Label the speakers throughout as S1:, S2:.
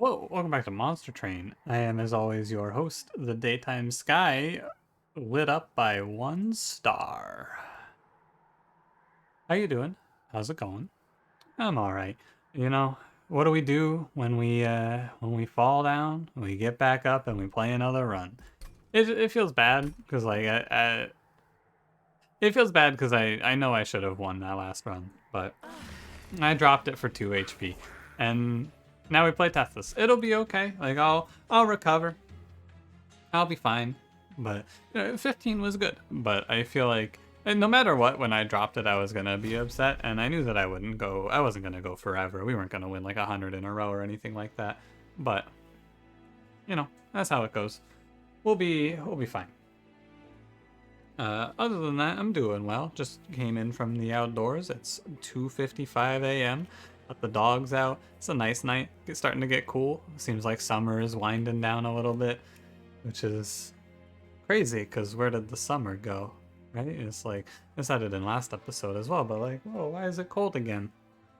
S1: Hello, welcome back to Monster Train. I am, as always, your host, the daytime sky, lit up by 1 star. How you doing? How's it going? I'm all right. You know, what do we do when we fall down? We get back up and we play another run. It feels bad because it feels bad because I know I should have won that last run, but I dropped it for 2 HP, and now we play Tethys. It'll be okay. Like I'll recover. I'll be fine. But 15 was good. But I feel like no matter what, when I dropped it, I was gonna be upset, and I knew that I wouldn't go. I wasn't gonna go forever. We weren't gonna win like 100 in a row or anything like that. But that's how it goes. We'll be fine. Other than that, I'm doing well. Just came in from the outdoors. It's 2:55 a.m. Let the dogs out. It's a nice night. It's starting to get cool. Seems like summer is winding down a little bit, which is crazy because where did the summer go? Right? It's like I said it in last episode as well, but like, whoa, why is it cold again?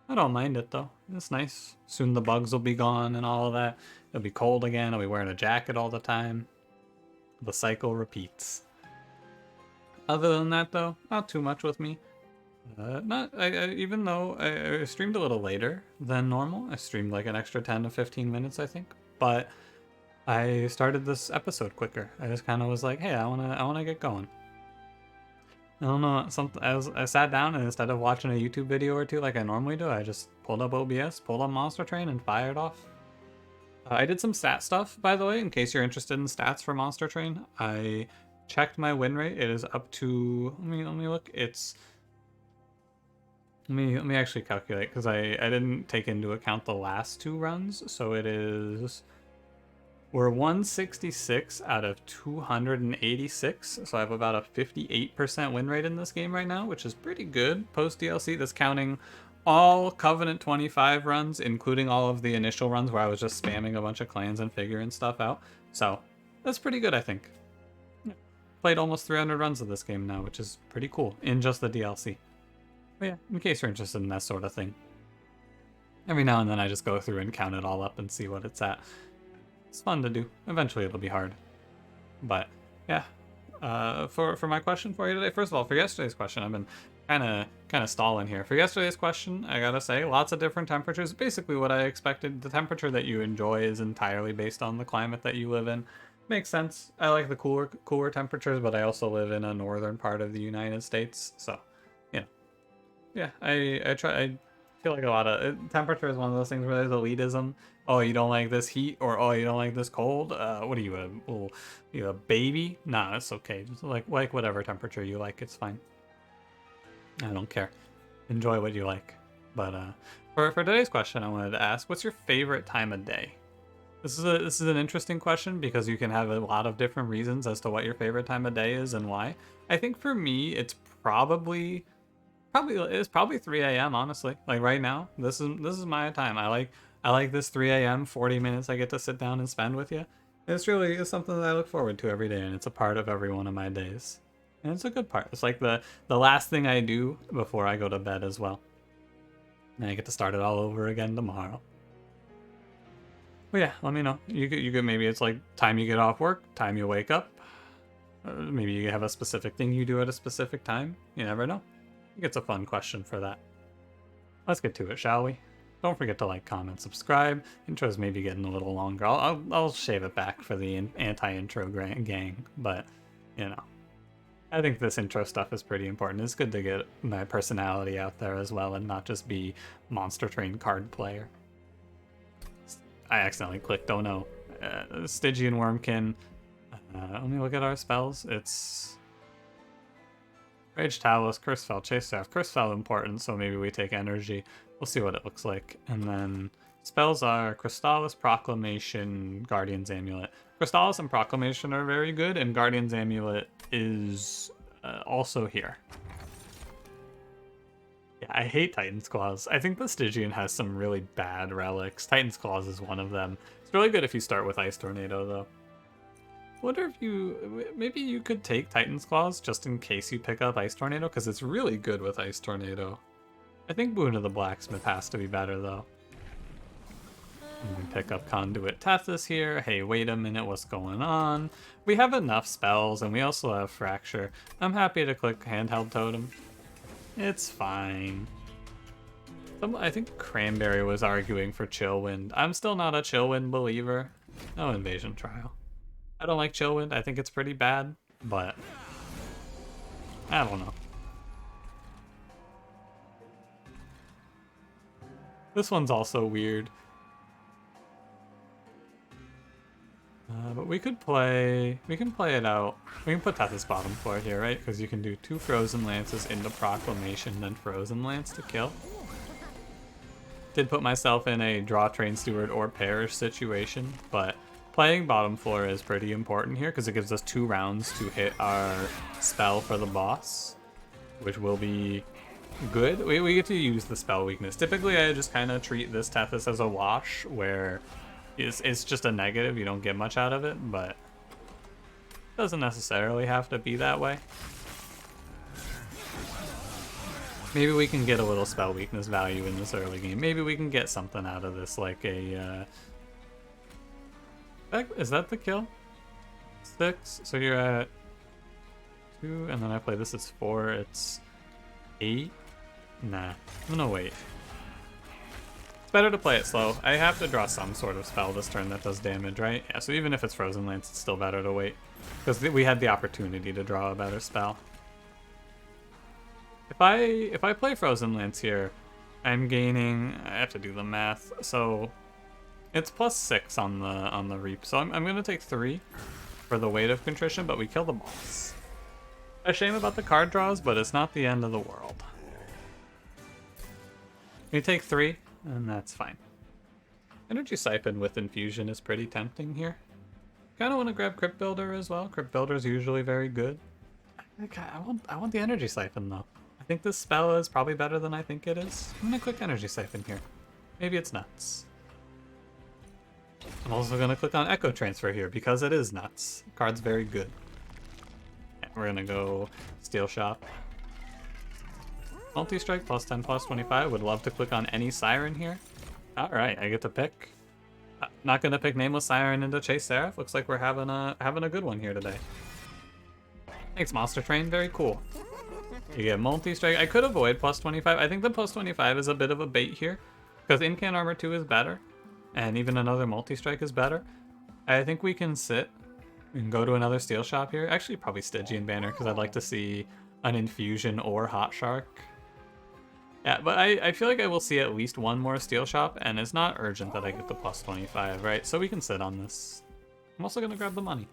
S1: I don't mind it though. It's nice. Soon the bugs will be gone and all of that. It'll be cold again. I'll be wearing a jacket all the time. The cycle repeats. Other than that, though, not too much with me. Not even though I streamed a little later than normal. I streamed like an extra 10 to 15 minutes, I think. But I started this episode quicker. I just kind of was like, hey, I wanna get going. I don't know, something. I sat down and instead of watching a YouTube video or two like I normally do, I just pulled up OBS, pulled up Monster Train, and fired off. I did some stat stuff, by the way, in case you're interested in stats for Monster Train. I checked my win rate. It is up to let me look. It's let me actually calculate because I didn't take into account the last 2 runs. So it is we're 166 out of 286. So I have about a 58% win rate in this game right now, which is pretty good post DLC. That's counting all Covenant 25 runs, including all of the initial runs where I was just spamming a bunch of clans and figuring stuff out. So that's pretty good, I think. Played almost 300 runs of this game now, which is pretty cool in just the DLC. But yeah, in case you're interested in that sort of thing. Every now and then I just go through and count it all up and see what it's at. It's fun to do. Eventually it'll be hard. But yeah, for my question for you today, first of all, for yesterday's question, I've been kind of stalling here. For yesterday's question, I gotta say, lots of different temperatures. Basically what I expected. The temperature that you enjoy is entirely based on the climate that you live in. Makes sense. I like the cooler temperatures, but I also live in a northern part of the United States, so yeah. I feel like a lot of temperature is one of those things where there's elitism. Oh, you don't like this heat, or oh, you don't like this cold. What are you a baby? Nah, it's okay. Just like whatever temperature you like, it's fine. I don't care. Enjoy what you like. But for today's question, I wanted to ask, what's your favorite time of day? This is an interesting question because you can have a lot of different reasons as to what your favorite time of day is and why. I think for me, it's probably 3 a.m. honestly. Like right now, this is my time. I like this 3 a.m. 40 minutes I get to sit down and spend with you. It's something that I look forward to every day, and it's a part of every one of my days. And it's a good part. It's like the last thing I do before I go to bed as well. And I get to start it all over again tomorrow. But yeah, let me know. You could maybe it's like time you get off work, time you wake up. Maybe you have a specific thing you do at a specific time. You never know. I think it's a fun question for that. Let's get to it, shall we? Don't forget to like, comment, subscribe. Intro's maybe getting a little longer. I'll shave it back for the anti-intro gang, but I think this intro stuff is pretty important. It's good to get my personality out there as well and not just be Monster Train card player. I accidentally clicked, oh no. Stygian Wurmkin. Let me look at our spells. It's Rage Talos, Curse Spell, Chase Staff. Curse Spell important, so maybe we take energy. We'll see what it looks like. And then spells are Crystallis, Proclamation, Guardian's Amulet. Crystallis and Proclamation are very good, and Guardian's Amulet is also here. Yeah, I hate Titan's Claws. I think the Stygian has some really bad relics. Titan's Claws is one of them. It's really good if you start with Ice Tornado, though. Wonder if maybe you could take Titan's Claws just in case you pick up Ice Tornado, because it's really good with Ice Tornado. I think Boon of the Blacksmith has to be better, though. We can pick up Conduit Tethys here. Hey, wait a minute, what's going on? We have enough spells, and we also have Fracture. I'm happy to click Handheld Totem. It's fine. I think Cranberry was arguing for Chillwind. I'm still not a Chillwind believer. No Invasion Trial. I don't like Chillwind. I think it's pretty bad, but I don't know. This one's also weird. But we can play it out. We can put Tethys bottom floor here, right? Because you can do 2 Frozen Lances into Proclamation, then Frozen Lance to kill. Did put myself in a draw Train Steward or perish situation, but playing bottom floor is pretty important here because it gives us 2 rounds to hit our spell for the boss, which will be good. We get to use the spell weakness. Typically, I just kind of treat this Tethys as a wash, where it's just a negative. You don't get much out of it, but it doesn't necessarily have to be that way. Maybe we can get a little spell weakness value in this early game. Maybe we can get something out of this, like a... Is that the kill? 6? So you're at 2, and then I play this, it's 4, it's 8? Nah, I'm gonna wait. It's better to play it slow. I have to draw some sort of spell this turn that does damage, right? Yeah, so even if it's Frozen Lance, it's still better to wait. Because we had the opportunity to draw a better spell. If I play Frozen Lance here, I'm gaining... I have to do the math. So it's +6 on the Reap. So I'm going to take 3 for the Weight of Contrition, but we kill the boss. A shame about the card draws, but it's not the end of the world. We take 3, and that's fine. Energy Siphon with Infusion is pretty tempting here. Kind of want to grab Crypt Builder as well. Crypt Builder is usually very good. I want the Energy Siphon though. I think this spell is probably better than I think it is. I'm gonna click Energy Siphon here. Maybe it's nuts. I'm also gonna click on Echo Transfer here because it is nuts. The card's very good. Yeah, we're gonna go Steel Shop. Multi-strike +10 +25. Would love to click on any Siren here. Alright, I get to pick. Not gonna pick Nameless Siren into Chase Seraph. Looks like we're having a good one here today. Thanks, monstertrain. Very cool. You get multi-strike. I could avoid +25. I think the +25 is a bit of a bait here, because Incan Armor 2 is better, and even another multi-strike is better. I think we can sit and go to another Steel Shop here. Actually, probably Stygian Banner, because I'd like to see an Infusion or Hot Shark. Yeah, but I feel like I will see at least one more Steel Shop, and it's not urgent that I get the +25, right? So we can sit on this. I'm also going to grab the money.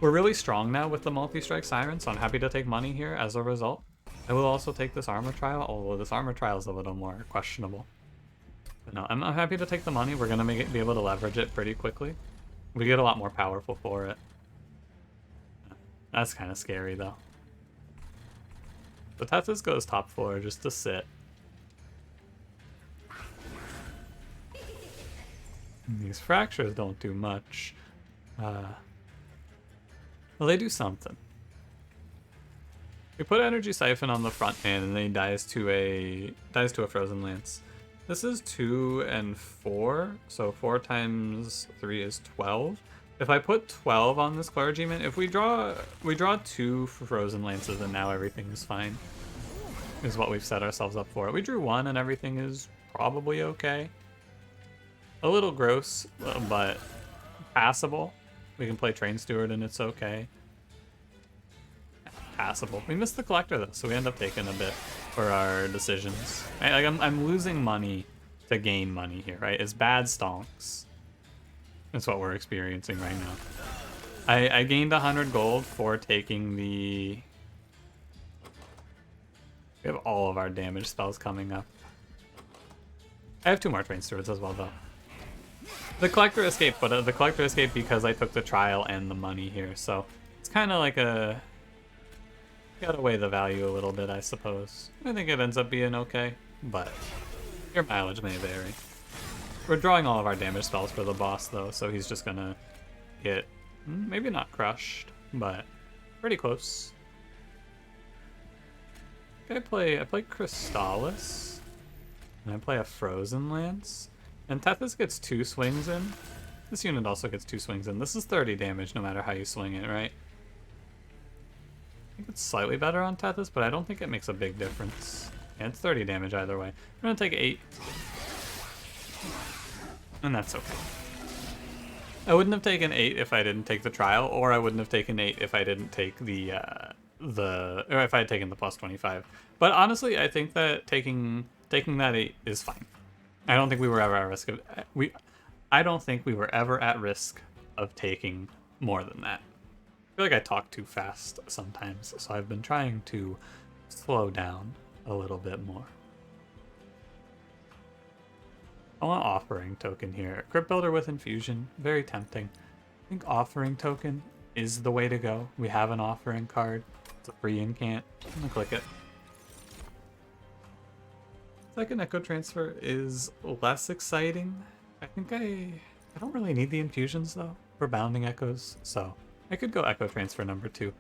S1: We're really strong now with the multi-strike Siren, so I'm happy to take money here as a result. I will also take this Armor Trial, although this Armor Trial is a little more questionable. But no, I'm happy to take the money. We're going to be able to leverage it pretty quickly. We get a lot more powerful for it. That's kind of scary, though. The Tethys goes top floor just to sit. And these Fractures don't do much. Well, they do something. We put Energy Siphon on the front hand, and then he dies to a Frozen Lance. This is 2 and 4, so 4 times 3 is 12. If I put 12 on this Clergyman, if we draw 2 Frozen Lances, and now everything is fine. Is what we've set ourselves up for. We drew 1, and everything is probably okay. A little gross, but passable. We can play Train Steward and it's okay. Passable. We missed the Collector though, so we end up taking a bit for our decisions. I'm losing money to gain money here, right? It's bad stonks. That's what we're experiencing right now. I gained 100 gold for taking the... We have all of our damage spells coming up. I have 2 more Train Stewards as well though. The Collector escaped, but the Collector escaped because I took the trial and the money here, so it's kind of like a... Gotta weigh the value a little bit, I suppose. I think it ends up being okay, but your mileage may vary. We're drawing all of our damage spells for the boss, though, so he's just gonna get... maybe not crushed, but pretty close. I play Crystallis, and I play a Frozen Lance. And Tethys gets 2 swings in. This unit also gets 2 swings in. This is 30 damage no matter how you swing it, right? I think it's slightly better on Tethys, but I don't think it makes a big difference. Yeah, it's 30 damage either way. I'm gonna take 8. And that's okay. I wouldn't have taken 8 if I didn't take the trial, or I wouldn't have taken 8 if I didn't take or if I had taken the plus 25. But honestly, I think that taking that 8 is fine. I don't think we were ever at risk of I don't think we were ever at risk of taking more than that. I feel like I talk too fast sometimes, so I've been trying to slow down a little bit more. I want Offering Token here. Crypt Builder with Infusion, very tempting. I think Offering Token is the way to go. We have an Offering card. It's a free incant. I'm gonna click it. Second Echo Transfer is less exciting. I think I don't really need the infusions though for Bounding Echoes, so I could go Echo Transfer number 2.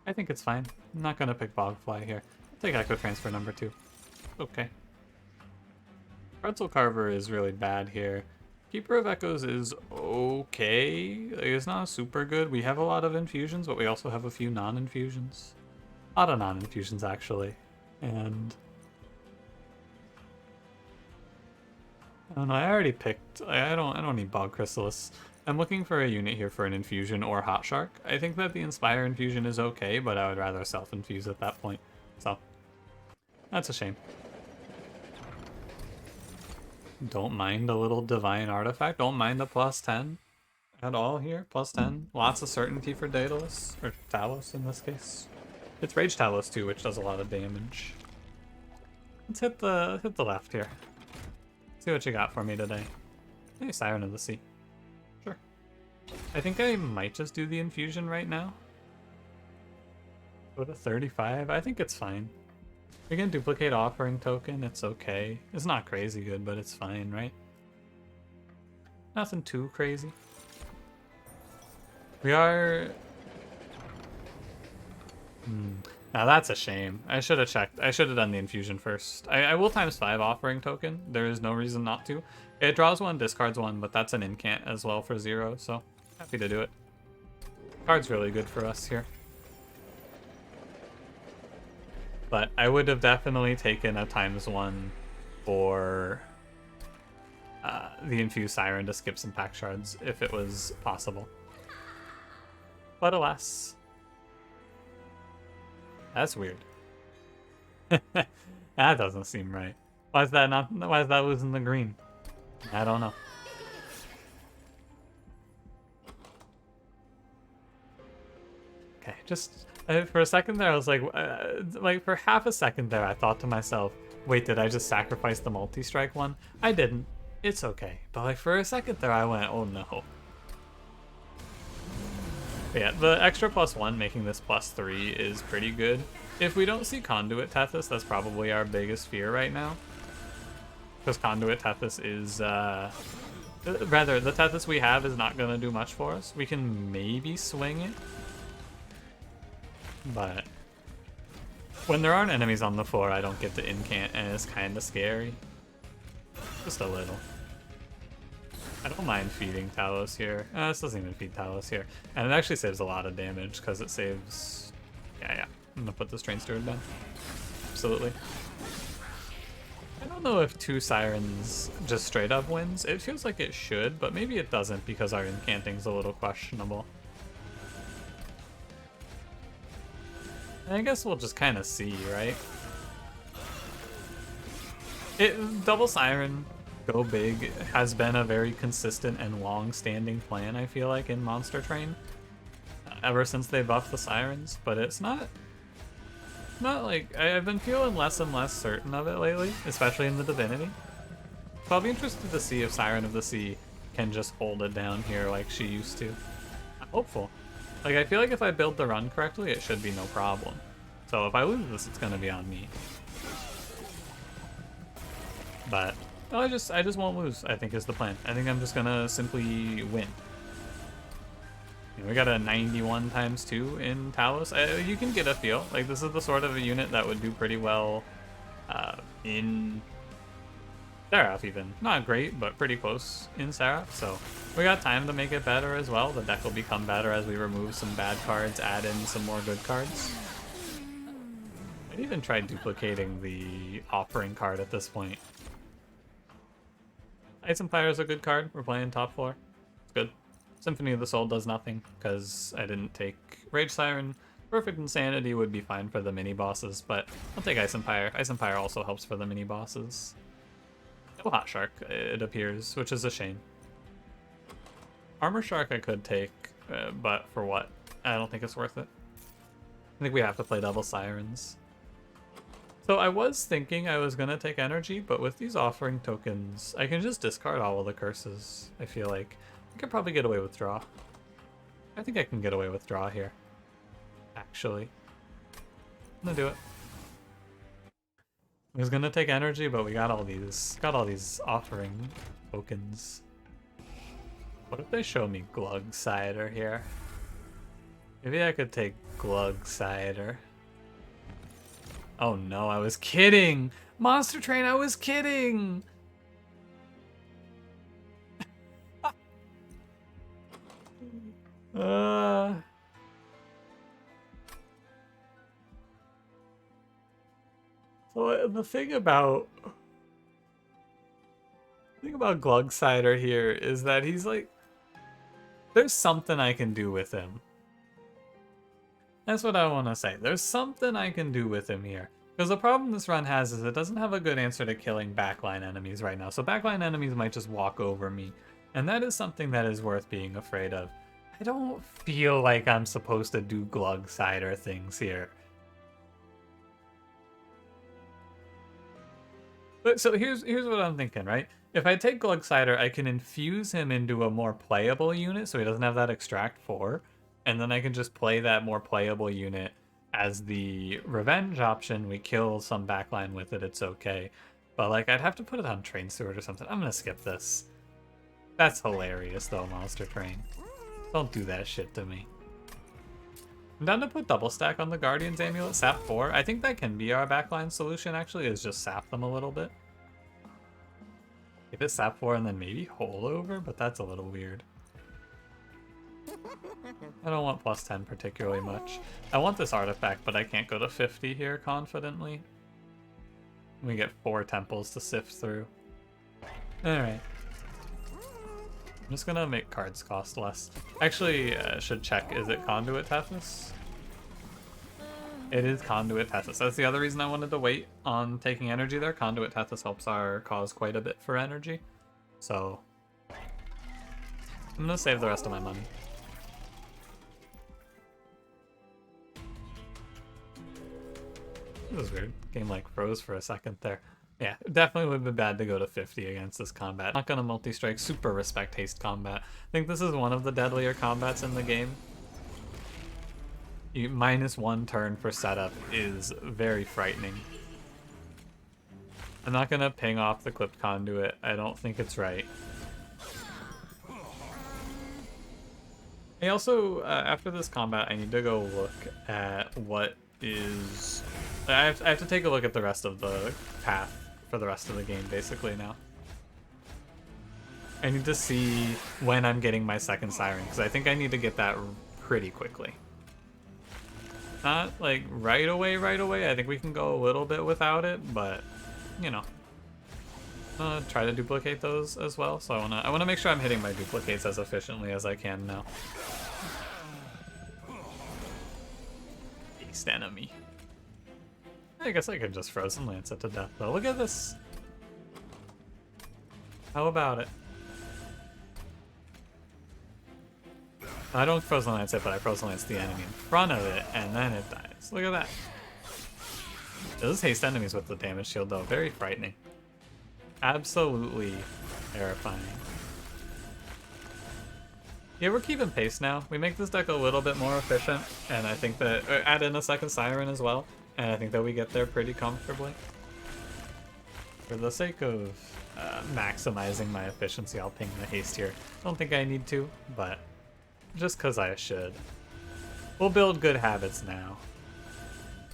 S1: I think it's fine. I'm not gonna pick Bogfly here. I'll take Echo Transfer number 2. Okay. Pretzel Carver is really bad here. Keeper of Echoes is okay. It's not super good. We have a lot of infusions, but we also have a few non-infusions. A lot of non-infusions actually. And I don't know, I already picked, I don't need Bog Chrysalis. I'm looking for a unit here for an infusion or Hot Shark. I think that the Inspire infusion is okay, but I would rather self-infuse at that point. So, that's a shame. Don't mind a little Divine Artifact. Don't mind a plus 10 at all here. Plus 10. Lots of certainty for Daedalus, or Talos in this case. It's Rage Talos too, which does a lot of damage. Let's hit the left here. See what you got for me today. Hey, Siren of the Sea. Sure. I think I might just do the infusion right now. Go to 35. I think it's fine. We can duplicate Offering Token. It's okay. It's not crazy good, but it's fine, right? Nothing too crazy. We are... Now that's a shame. I should have checked. I should have done the infusion first. I will ×5 Offering Token. There is no reason not to. It draws 1, discards 1, but that's an incant as well for 0, so happy to do it. Card's really good for us here. But I would have definitely taken a ×1 for the Infused Siren to skip some pack shards if it was possible. But alas. That's weird. That doesn't seem right. Why is that losing the green? I don't know. Okay, just for a second there I was like for half a second there I thought to myself, wait, did I just sacrifice the multi-strike one? I didn't. It's okay. But like for a second there I went, oh no. But yeah, the extra +1 making this +3 is pretty good. If we don't see Conduit Tethys, that's probably our biggest fear right now. Because Conduit Tethys is, rather, the Tethys we have is not going to do much for us. We can maybe swing it. But when there aren't enemies on the floor, I don't get the incant, and it's kind of scary. Just a little. I don't mind feeding Talos here. This doesn't even feed Talos here. And it actually saves a lot of damage because it saves... Yeah. I'm gonna put this Train Steward down. Absolutely. I don't know if 2 Sirens just straight up wins. It feels like it should, but maybe it doesn't because our incanting's a little questionable. And I guess we'll just kind of see, right? Double Siren, go big, has been a very consistent and long-standing plan, I feel like, in monstertrain. Ever since they buffed the Sirens, but it's not like... I've been feeling less and less certain of it lately, especially in the Divinity. So I'll be interested to see if Siren of the Sea can just hold it down here like she used to. I'm hopeful. Like, I feel like if I build the run correctly, it should be no problem. So if I lose this, it's gonna be on me. But well, I just won't lose, I think is the plan. I think I'm just gonna simply win. We got a 91 ×2 in Talos. You can get a feel. Like, this is the sort of a unit that would do pretty well in Seraph even. Not great, but pretty close in Seraph, so we got time to make it better as well. The deck will become better as we remove some bad cards, add in some more good cards. I'd even try duplicating the Offering card at this point. Ice Empire is a good card. We're playing top 4. It's good. Symphony of the Soul does nothing, because I didn't take Rage Siren. Perfect Insanity would be fine for the mini-bosses, but I'll take Ice Empire. Ice Empire also helps for the mini-bosses. No Hot Shark, it appears, which is a shame. Armor Shark I could take, but for what? I don't think it's worth it. I think we have to play double Sirens. So I was thinking I was going to take energy, but with these Offering tokens, I can just discard all of the curses, I feel like. I could probably get away with draw. I think I can get away with draw here, actually. I'm going to do it. I was going to take energy, but we got all these Offering tokens. What if they show me Glug Cider here? Maybe I could take Glug Cider. Oh no, I was kidding! Monster Train, I was kidding! So the thing about Glug Cider here is that he's like, there's something I can do with him. That's what I want to say. There's something I can do with him here. Because the problem this run has is it doesn't have a good answer to killing backline enemies right now. So backline enemies might just walk over me. And that is something that is worth being afraid of. I don't feel like I'm supposed to do Glug Cider things here. But so here's what I'm thinking, right? If I take Glug Cider, I can infuse him into a more playable unit so he doesn't have that Extract 4. And then I can just play that more playable unit as the revenge option. We kill some backline with it, it's okay. But like, I'd have to put it on Train Steward or something. I'm gonna skip this. That's hilarious though, Monster Train. Don't do that shit to me. I'm down to put double stack on the Guardian's Amulet, sap 4. I think that can be our backline solution actually, is just sap them a little bit. Give it sap 4 and then maybe holdover, but that's a little weird. I don't want plus 10 particularly much. I want this artifact, but I can't go to 50 here confidently. We get 4 temples to sift through. Alright. I'm just gonna make cards cost less. Actually, should check, is it Conduit Tethys? It is Conduit Tethys. That's the other reason I wanted to wait on taking energy there. Conduit Tethys helps our cause quite a bit for energy. So, I'm gonna save the rest of my money. This was weird. Game like froze for a second there. Yeah, definitely would have been bad to go to 50 against this combat. Not gonna multi-strike, super respect haste combat. I think this is one of the deadlier combats in the game. -1 turn for setup is very frightening. I'm not gonna ping off the clipped conduit. I don't think it's right. I also, after this combat, I need to go look at what is... I have to take a look at the rest of the path for the rest of the game, basically, now. I need to see when I'm getting my second Siren, because I think I need to get that pretty quickly. Not, like, right away. I think we can go a little bit without it, but, you know. I'm gonna try to duplicate those as well, so I wanna make sure I'm hitting my duplicates as efficiently as I can now. Beast enemy. I guess I could just Frozen Lance it to death, though. Look at this. How about it? I don't Frozen Lance it, but I Frozen Lance the enemy in front of it, and then it dies. Look at that. Those haste enemies with the damage shield, though. Very frightening. Absolutely terrifying. Yeah, we're keeping pace now. We make this deck a little bit more efficient, and I think that... add in a second Siren as well, and I think that we get there pretty comfortably. For the sake of maximizing my efficiency, I'll ping the haste here. Don't think I need to, but just because I should. We'll build good habits now.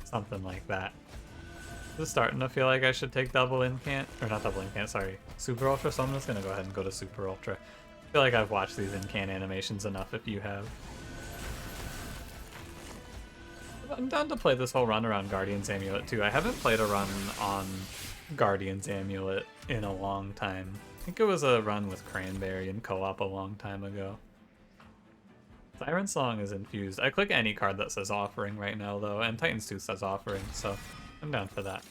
S1: Something like that. Just starting to feel like I should take double incant, or not double incant, sorry, super ultra, so I'm just gonna go ahead and go to super ultra. I feel like I've watched these incant animations enough if you have. I'm down to play this whole run around Guardian's Amulet too. I haven't played a run on Guardian's Amulet in a long time. I think it was a run with Cranberry and co-op a long time ago. Siren Song is infused. I click any card that says Offering right now though, and Titan's Tooth says Offering, so I'm down for that.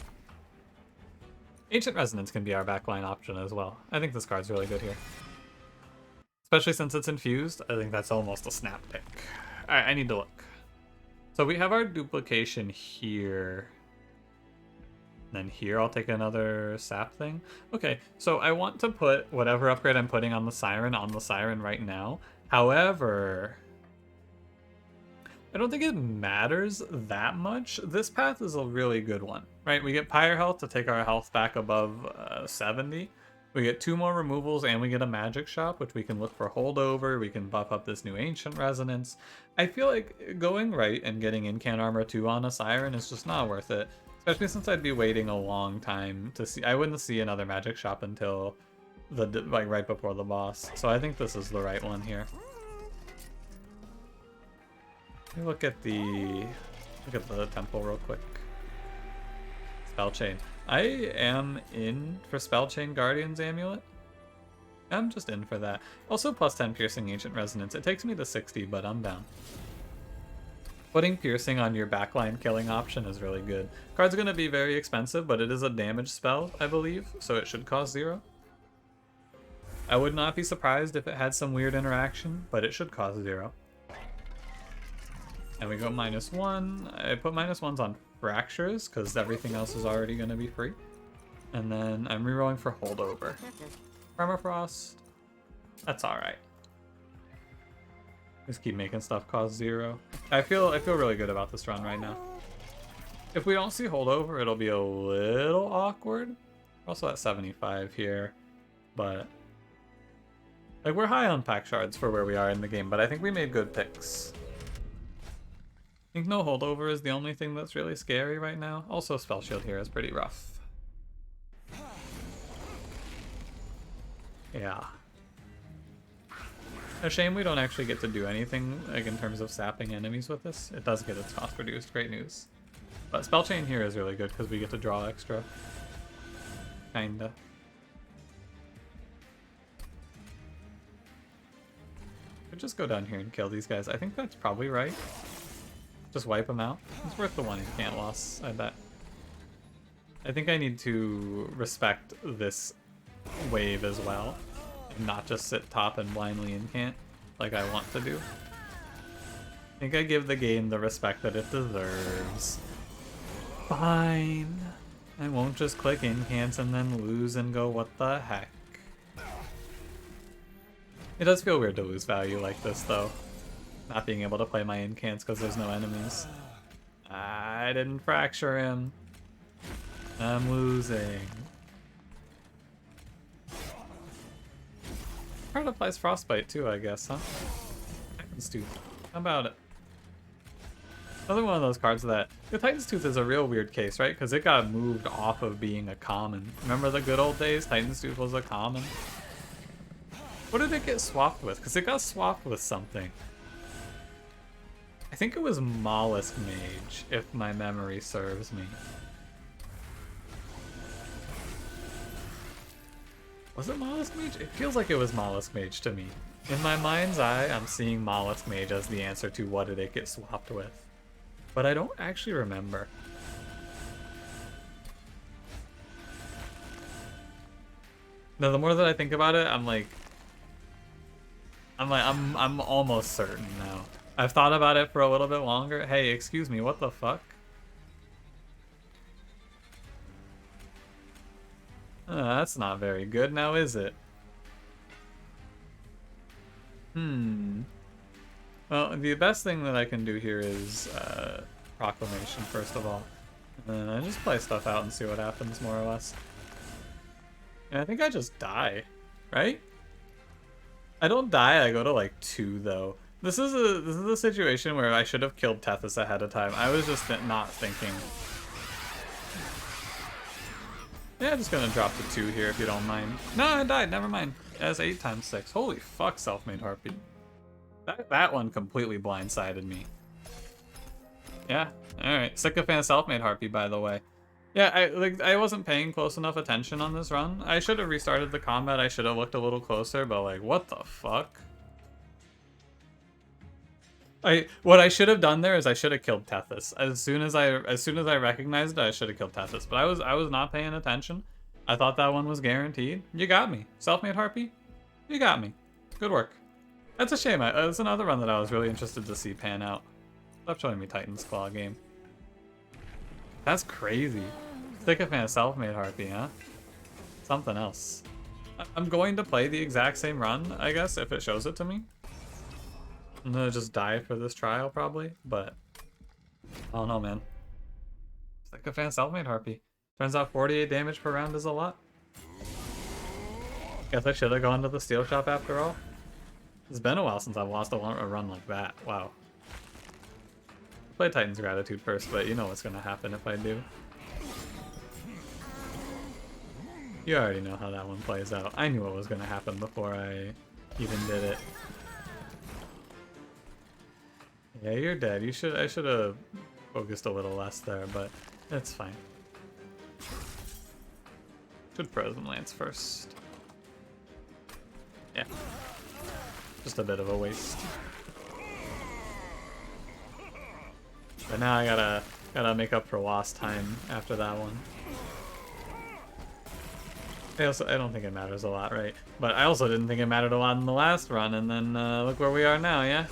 S1: Ancient Resonance can be our backline option as well. I think this card's really good here. Especially since it's infused, I think that's almost a snap pick. Alright, I need to look. So we have our duplication here. Then here I'll take another sap thing. Okay, so I want to put whatever upgrade I'm putting on the Siren right now. However, I don't think it matters that much. This path is a really good one, right? We get Pyre Health to take our health back above 70. We get 2 more removals and we get a magic shop, which we can look for holdover. We can buff up this new Ancient Resonance. I feel like going right and getting Incant Armor 2 on a Siren is just not worth it. Especially since I'd be waiting a long time to see. I wouldn't see another magic shop until right before the boss. So I think this is the right one here. Let me look at the temple real quick. Spell Chain. I am in for Spell Chain Guardian's Amulet. I'm just in for that. Also plus 10 Piercing Ancient Resonance. It takes me to 60, but I'm down. Putting Piercing on your backline killing option is really good. Card's going to be very expensive, but it is a damage spell, I believe, so it should cost 0. I would not be surprised if it had some weird interaction, but it should cost 0. And we go -1. I put -1s on Fractures, because everything else is already going to be free. And then I'm rerolling for Holdover. Permafrost. That's alright. Just keep making stuff cost 0. I feel really good about this run right now. If we don't see Holdover, it'll be a little awkward. We're also at 75 here, but like we're high on pack shards for where we are in the game, but I think we made good picks. I think no Holdover is the only thing that's really scary right now. Also, Spell Shield here is pretty rough. Yeah. A shame we don't actually get to do anything like in terms of sapping enemies with this. It does get its cost reduced, great news. But Spell Chain here is really good because we get to draw extra. Kinda. Could just go down here and kill these guys. I think that's probably right. Just wipe them out. It's worth the 1 incant loss, I bet. I think I need to respect this wave as well. Not just sit top and blindly incant like I want to do. I think I give the game the respect that it deserves. Fine. I won't just click incants and then lose and go, what the heck. It does feel weird to lose value like this though. Not being able to play my incants because there's no enemies. I didn't fracture him. I'm losing. Card applies Frostbite too, I guess, huh? Titan's Tooth. How about it? Another one of those cards that... The Titan's Tooth is a real weird case, right? Because it got moved off of being a common. Remember the good old days? Titan's Tooth was a common. What did it get swapped with? Because it got swapped with something. I think it was Mollusk Mage, if my memory serves me. Was it Mollusk Mage? It feels like it was Mollusk Mage to me. In my mind's eye, I'm seeing Mollusk Mage as the answer to what did it get swapped with. But I don't actually remember. Now, the more that I think about it, I'm almost certain now. I've thought about it for a little bit longer. Hey, excuse me, what the fuck? That's not very good now, is it? Well, the best thing that I can do here is Proclamation, first of all. And then I just play stuff out and see what happens, more or less. And I think I just die, right? I don't die, I go to like 2 though. This is a situation where I should have killed Tethys ahead of time. I was just not thinking. Yeah, just gonna drop to 2 here if you don't mind. No, I died, never mind. That's 8 times 6. Holy fuck, self-made harpy. That one completely blindsided me. Yeah, alright. Sycophant self-made harpy, by the way. Yeah, I wasn't paying close enough attention on this run. I should have restarted the combat, I should have looked a little closer, but like, what the fuck? What I should have done there is I should have killed Tethys. As soon as I recognized it, I should have killed Tethys. But I was not paying attention. I thought that one was guaranteed. You got me. Self-made harpy? You got me. Good work. That's a shame. It's another run that I was really interested to see pan out. Stop showing me Titan's Claw game. That's crazy. Sycophant self-made harpy, huh? Something else. I'm going to play the exact same run, I guess, if it shows it to me. I'm gonna just die for this trial, probably, but I don't know, man. Sycophant self-made harpy. Turns out 48 damage per round is a lot. Guess I should have gone to the steel shop after all. It's been a while since I've lost a run like that. Wow. Play Titan's Gratitude first, but you know what's gonna happen if I do. You already know how that one plays out. I knew what was gonna happen before I even did it. Yeah, you're dead. I should have focused a little less there, but it's fine. Should Frozen Lance first. Yeah. Just a bit of a waste. But now I gotta make up for lost time after that one. I don't think it matters a lot, right? But I also didn't think it mattered a lot in the last run, and then look where we are now, yeah?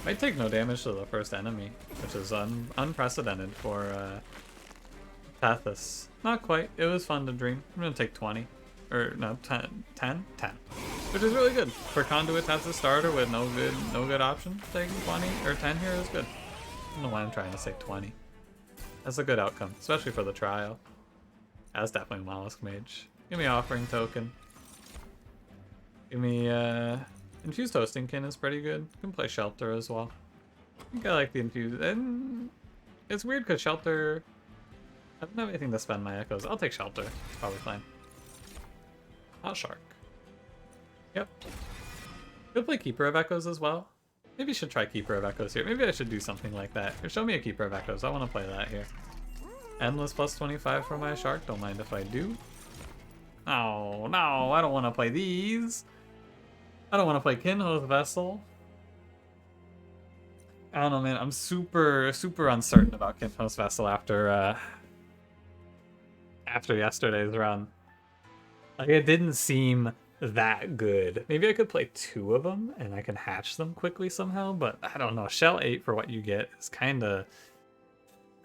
S1: Might take no damage to the first enemy, which is unprecedented for Tethys. Not quite. It was fun to dream. I'm gonna take 20. Or no, 10. 10? 10. Which is really good. For Conduit Tethys starter with no good option, taking 20 or 10 here is good. I don't know why I'm trying to say 20. That's a good outcome, especially for the trial. That's definitely Mollusk Mage. Give me Offering Token. Give me Infused Toastingkin is pretty good. You can play Shelter as well. I think I like the Infused. And it's weird because Shelter... I don't have anything to spend my Echoes. I'll take Shelter. It's probably fine. Not Shark. Yep. Could play Keeper of Echoes as well. Maybe I should try Keeper of Echoes here. Maybe I should do something like that. Or show me a Keeper of Echoes. I want to play that here. Endless plus 25 for my Shark. Don't mind if I do. Oh, no. I don't want to play these. I don't want to play Kinho's Vessel. I don't know, man. I'm super uncertain about Kinho's Vessel after yesterday's run. Like, it didn't seem that good. Maybe I could play 2 of them and I can hatch them quickly somehow, but I don't know. Shell 8 for what you get is kinda,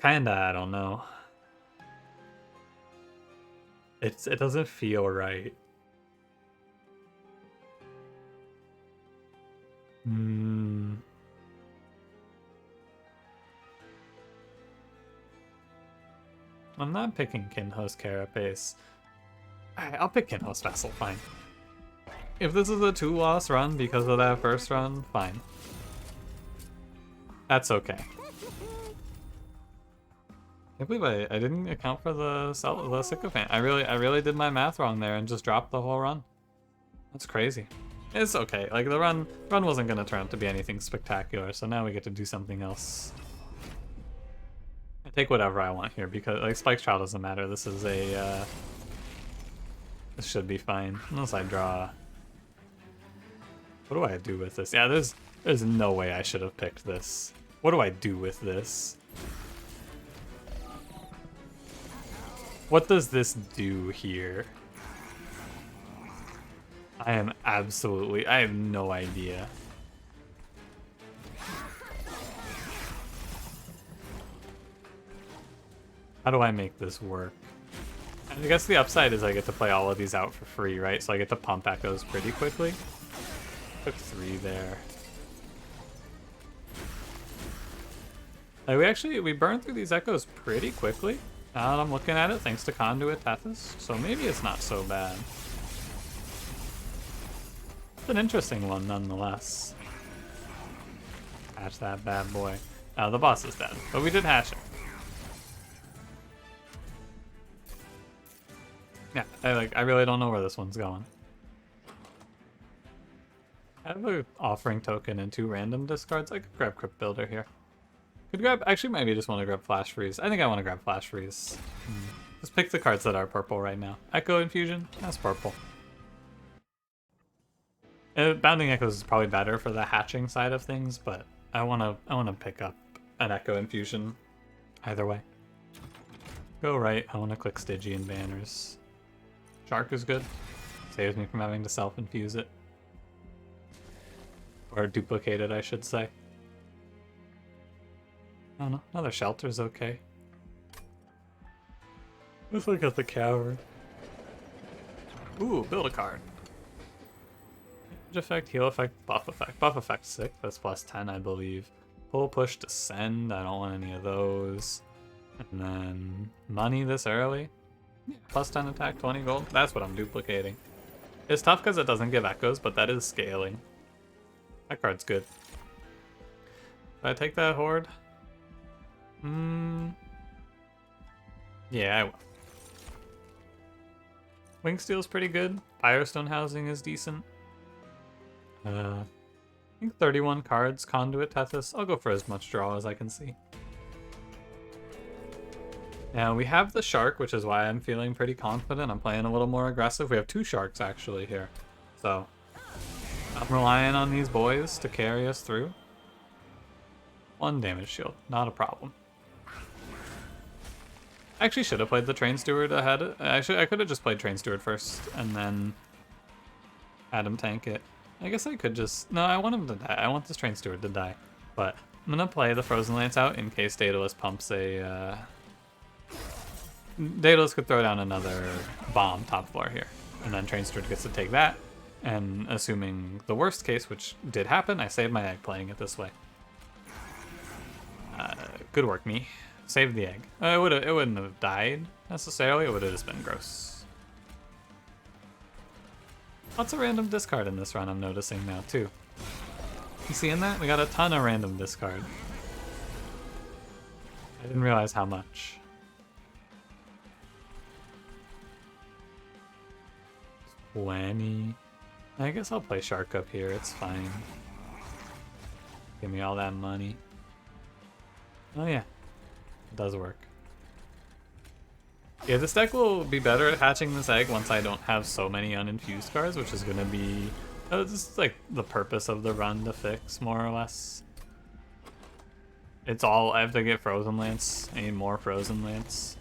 S1: I don't know. It doesn't feel right. I'm not picking Kinho's Carapace. Alright, I'll pick Kinho's Vessel, fine. If this is a 2-loss run because of that first run, fine. That's okay. I can't believe I didn't account for the Sycophant. I really did my math wrong there and just dropped the whole run. That's crazy. It's okay. Like, the run wasn't gonna turn out to be anything spectacular, so now we get to do something else. I take whatever I want here because, like, Spike's Trial doesn't matter. This is a this should be fine unless I draw. What do I do with this? Yeah, there's no way I should have picked this. What do I do with this? What does this do here? I have no idea. How do I make this work? I guess the upside is I get to play all of these out for free, right? So I get to pump Echoes pretty quickly. Took 3 there. Like, we burned through these Echoes pretty quickly. Now that I'm looking at it, thanks to Conduit Tethys. So maybe it's not so bad. It's an interesting one nonetheless. Hatch that bad boy. The boss is dead, but we did hatch it. I really don't know where this one's going. I have an offering token and 2 random discards. I could grab Crypt Builder here. Could grab, actually maybe just want to grab Flash Freeze. I think I want to grab Flash Freeze. Let's pick the cards that are purple right now. Echo Infusion, that's purple. Bounding Echoes is probably better for the hatching side of things, but I wanna pick up an Echo Infusion either way. Go right, I wanna click Stygian Banners. Shark is good. Saves me from having to self-infuse it. Or duplicate it, I should say. I don't know, another Shelter's okay. Let's look at the coward. Ooh, build a card. Damage effect, heal effect, buff effect. Buff effect 6, that's plus 10, I believe. Pull, push, descend, I don't want any of those. And then money this early. Yeah, plus 10 attack, 20 gold. That's what I'm duplicating. It's tough because it doesn't give echoes, but that is scaling. That card's good. Do I take that Hoard? Yeah, I will. Wingsteel's pretty good. Firestone Housing is decent. I think 31 cards, Conduit Tethys. I'll go for as much draw as I can see. Now we have the Shark, which is why I'm feeling pretty confident. I'm playing a little more aggressive. We have 2 Sharks actually here. So I'm relying on these boys to carry us through. 1 damage shield, not a problem. I actually should have played the Train Steward ahead. I could have just played Train Steward first and then had him tank it. I guess I could just... No, I want him to die. I want this Train Steward to die. But I'm going to play the Frozen Lance out in case Daedalus pumps a... Daedalus could throw down another bomb top floor here. And then Train Steward gets to take that. And assuming the worst case, which did happen, I saved my egg playing it this way. Good work, me. Saved the egg. It wouldn't have died necessarily. It would have just been gross. Lots of random discard in this run, I'm noticing now too. You seeing that? We got a ton of random discard. I didn't realize how much. 20. I guess I'll play Shark up here. It's fine. Give me all that money. Oh yeah. It does work. Yeah, this deck will be better at hatching this egg once I don't have so many uninfused cards, which is going to be... this is like the purpose of the run to fix, more or less. It's all... I have to get Frozen Lance. I need more Frozen Lance.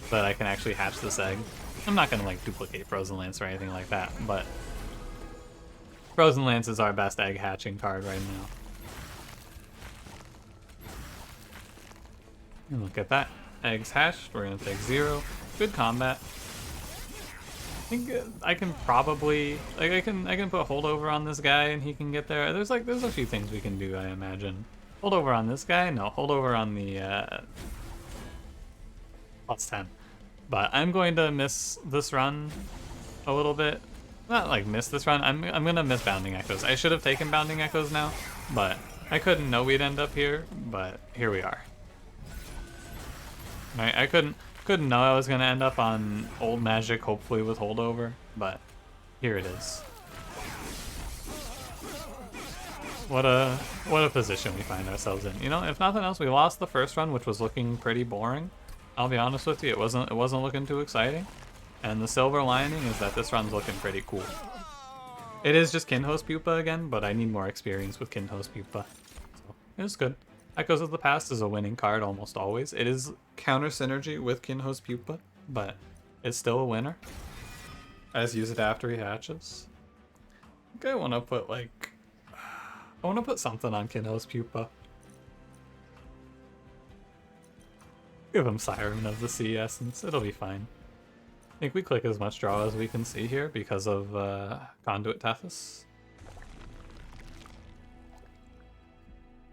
S1: So that I can actually hatch this egg. I'm not going to like duplicate Frozen Lance or anything like that, but... Frozen Lance is our best egg hatching card right now. And look at that. Eggs hatched. We're going to take 0. Good combat. I think I can probably... Like, I can put holdover on this guy and he can get there. There's a few things we can do, I imagine. Holdover on this guy? No, holdover on the... plus 10. But I'm going to miss this run a little bit. Not like miss this run. I'm going to miss Bounding Echoes. I should have taken Bounding Echoes now, but I couldn't know we'd end up here, but here we are. Right, I couldn't know I was gonna end up on Old Magic, hopefully with holdover, but here it is. What a position we find ourselves in. You know, if nothing else, we lost the first run, which was looking pretty boring. I'll be honest with you, it wasn't looking too exciting. And the silver lining is that this run's looking pretty cool. It is just Kinhost Pupa again, but I need more experience with Kinhost Pupa. So it was good. Echoes of the Past is a winning card almost always. It is counter synergy with Kinhost Pupa, but it's still a winner. I just use it after he hatches. I think I want to put like... I want to put something on Kinhost Pupa. Give him Siren of the Sea Essence. It'll be fine. I think we click as much draw as we can see here because of Conduit Tethys.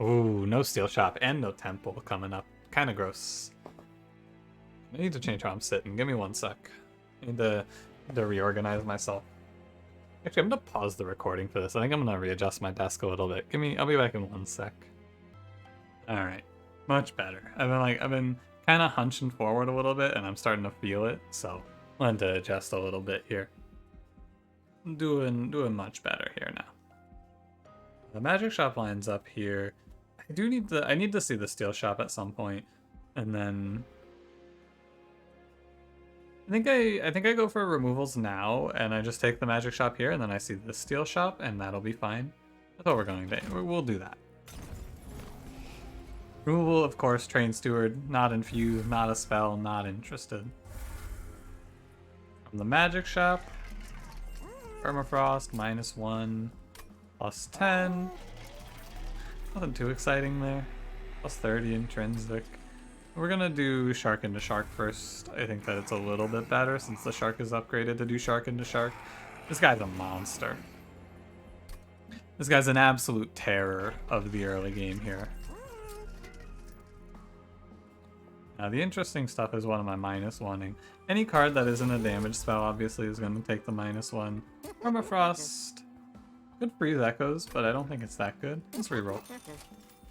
S1: Ooh, no Steel Shop and no Temple coming up. Kind of gross. I need to change how I'm sitting. Give me 1 sec. I need to reorganize myself. Actually, I'm gonna pause the recording for this. I think I'm gonna readjust my desk a little bit. I'll be back in 1 sec. All right, much better. I've been kind of hunching forward a little bit, and I'm starting to feel it, so I wanted to adjust a little bit here. I'm doing much better here now. The magic shop lines up here. I need to see the steel shop at some point, and then I think I go for removals now, and I just take the magic shop here, and then I see the steel shop, and that'll be fine. That's what we're going to do. We'll do that. Removal, of course, Train Steward, not infused, not a spell, not interested. From the magic shop, Permafrost, -1, +10. Nothing too exciting there. +30 intrinsic. We're gonna do Shark into Shark first. I think that it's a little bit better since the Shark is upgraded to do Shark into Shark. This guy's a monster. This guy's an absolute terror of the early game here. Now the interesting stuff is what am I -1ing? Any card that isn't a damage spell obviously is going to take the -1. Permafrost. Good freeze echoes, but I don't think it's that good. Let's reroll.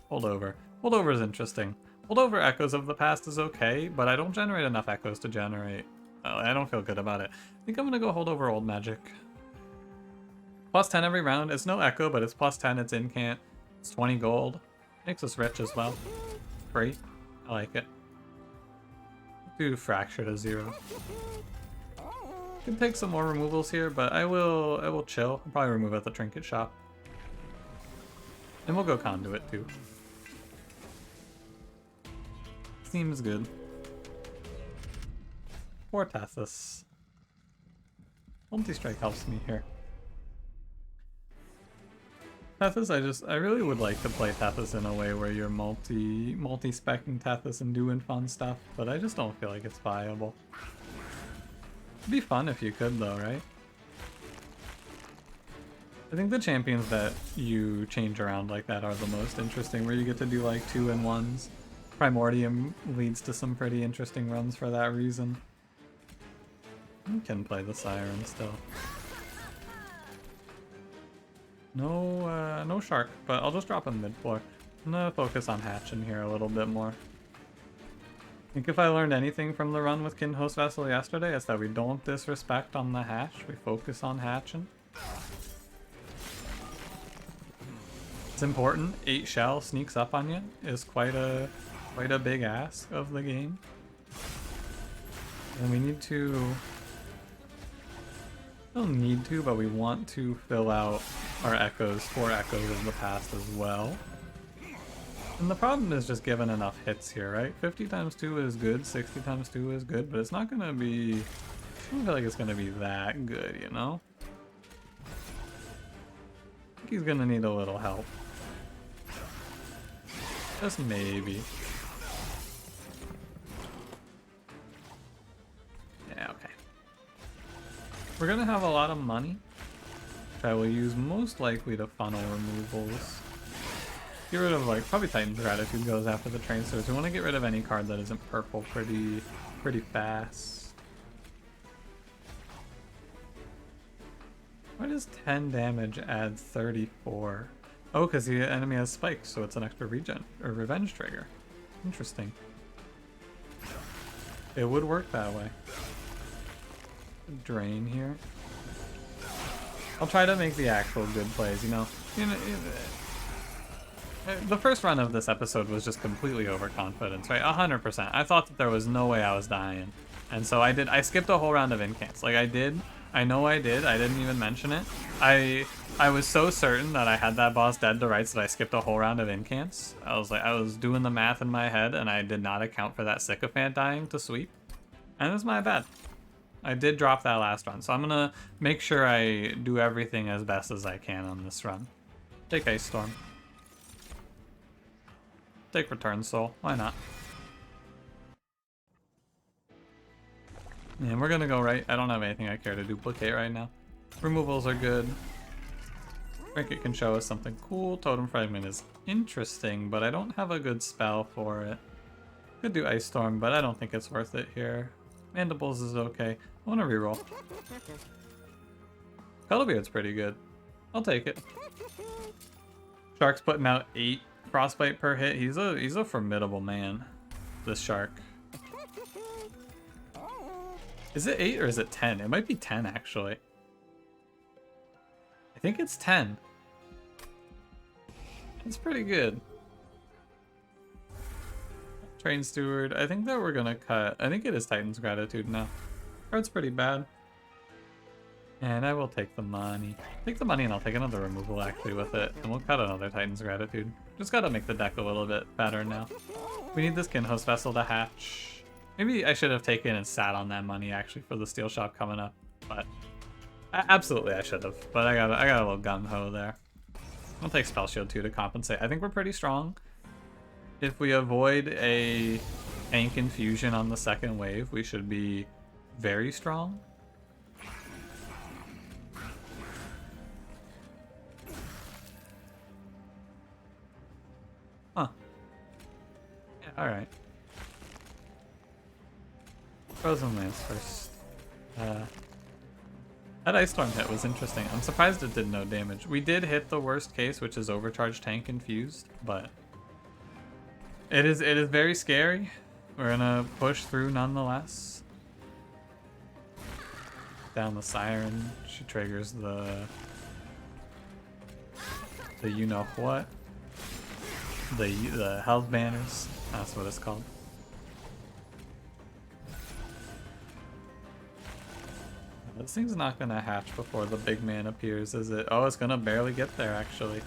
S1: Holdover. Holdover is interesting. Holdover echoes of the past is okay, but I don't generate enough echoes to generate. I don't feel good about it. I think I'm going to go holdover old magic. +10 every round. It's no echo, but it's +10. It's incant. It's 20 gold. Makes us rich as well. Free. I like it. Do fracture to 0. Can take some more removals here, but I will chill. I'll probably remove at the trinket shop. And we'll go conduit too. Seems good. Poor Tethys. Multi-strike helps me here. Tethys, I really would like to play Tethys in a way where you're multi-specking Tethys and doing fun stuff, but I just don't feel like it's viable. It'd be fun if you could though, right? I think the champions that you change around like that are the most interesting, where you get to do like 2-in-1s. Primordium leads to some pretty interesting runs for that reason. You can play the Siren still. No Shark, but I'll just drop him mid-floor. I'm gonna focus on hatching here a little bit more. I think if I learned anything from the run with Kin Host Vessel yesterday, it's that we don't disrespect on the hatch, we focus on hatching. It's important. 8 shell sneaks up on you is quite a big ask of the game. And we need to... We don't need to, but we want to fill out our echoes, 4 echoes of the past as well. And the problem is just given enough hits here, right? 50 times 2 is good, 60 times 2 is good, but it's not gonna be... I don't feel like it's gonna be that good, you know? I think he's gonna need a little help. Just maybe. Yeah, okay. We're gonna have a lot of money, which I will use most likely to funnel removals. Get rid of, like, probably Titan's Gratitude goes after the train stores. We want to get rid of any card that isn't purple pretty fast. Why does 10 damage add 34? Oh, because the enemy has spikes, so it's an extra regen or revenge trigger. Interesting. It would work that way. Drain here. I'll try to make the actual good plays, you know. The first run of this episode was just completely overconfidence, right? 100%. I thought that there was no way I was dying. And so I skipped a whole round of incants. Like I did. I know I did. I didn't even mention it. I was so certain that I had that boss dead to rights that I skipped a whole round of incants. I was doing the math in my head and I did not account for that sycophant dying to sweep. And it was my bad. I did drop that last run, so I'm gonna make sure I do everything as best as I can on this run. Take Ice Storm. Take Return Soul. Why not? And we're gonna go right. I don't have anything I care to duplicate right now. Removals are good. Trinket can show us something cool. Totem Fragment is interesting, but I don't have a good spell for it. Could do Ice Storm, but I don't think it's worth it here. Mandibles is okay. I want to reroll. Cuddlebeard's pretty good. I'll take it. Shark's putting out 8 frostbite per hit. He's a formidable man, this shark. Is it 8 or is it 10? It might be 10 actually. I think it's 10. It's pretty good. Train Steward. I think that we're gonna cut. I think it is Titan's Gratitude now. Card's pretty bad. And I will take the money. Take the money and I'll take another removal actually with it. And we'll cut another Titan's Gratitude. Just gotta make the deck a little bit better now. We need this Kinhost Vessel to hatch. Maybe I should have taken and sat on that money actually for the Steel Shop coming up. But absolutely I should have. But I got a little gung-ho there. I'll take Spell Shield too to compensate. I think we're pretty strong. If we avoid a Tank Infusion on the second wave, we should be very strong. Huh. Yeah, alright. Frozen Lance first. That Ice Storm hit was interesting. I'm surprised it did no damage. We did hit the worst case, which is Overcharged Tank Infused, but it is very scary. We're gonna push through nonetheless. Down the Siren. She triggers the you know what. The health banners. That's what it's called. This thing's not gonna hatch before the big man appears, is it? Oh, it's gonna barely get there, actually.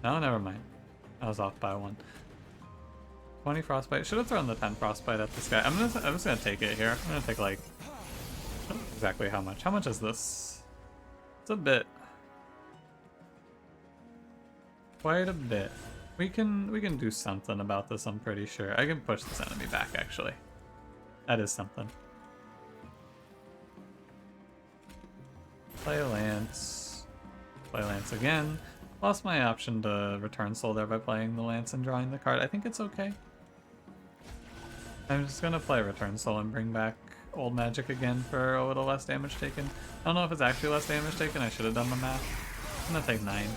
S1: No, never mind. I was off by 1. 20 Frostbite. Should have thrown the 10 Frostbite at this guy. I'm just gonna take it here. I'm gonna take like exactly how much. How much is this? It's a bit. Quite a bit. We can do something about this, I'm pretty sure. I can push this enemy back, actually. That is something. Play Lance. Play Lance again. Lost my option to return soul there by playing the Lance and drawing the card. I think it's okay. I'm just gonna play Return Soul and bring back Old Magic again for a little less damage taken. I don't know if it's actually less damage taken. I should have done the math. I'm gonna take 9.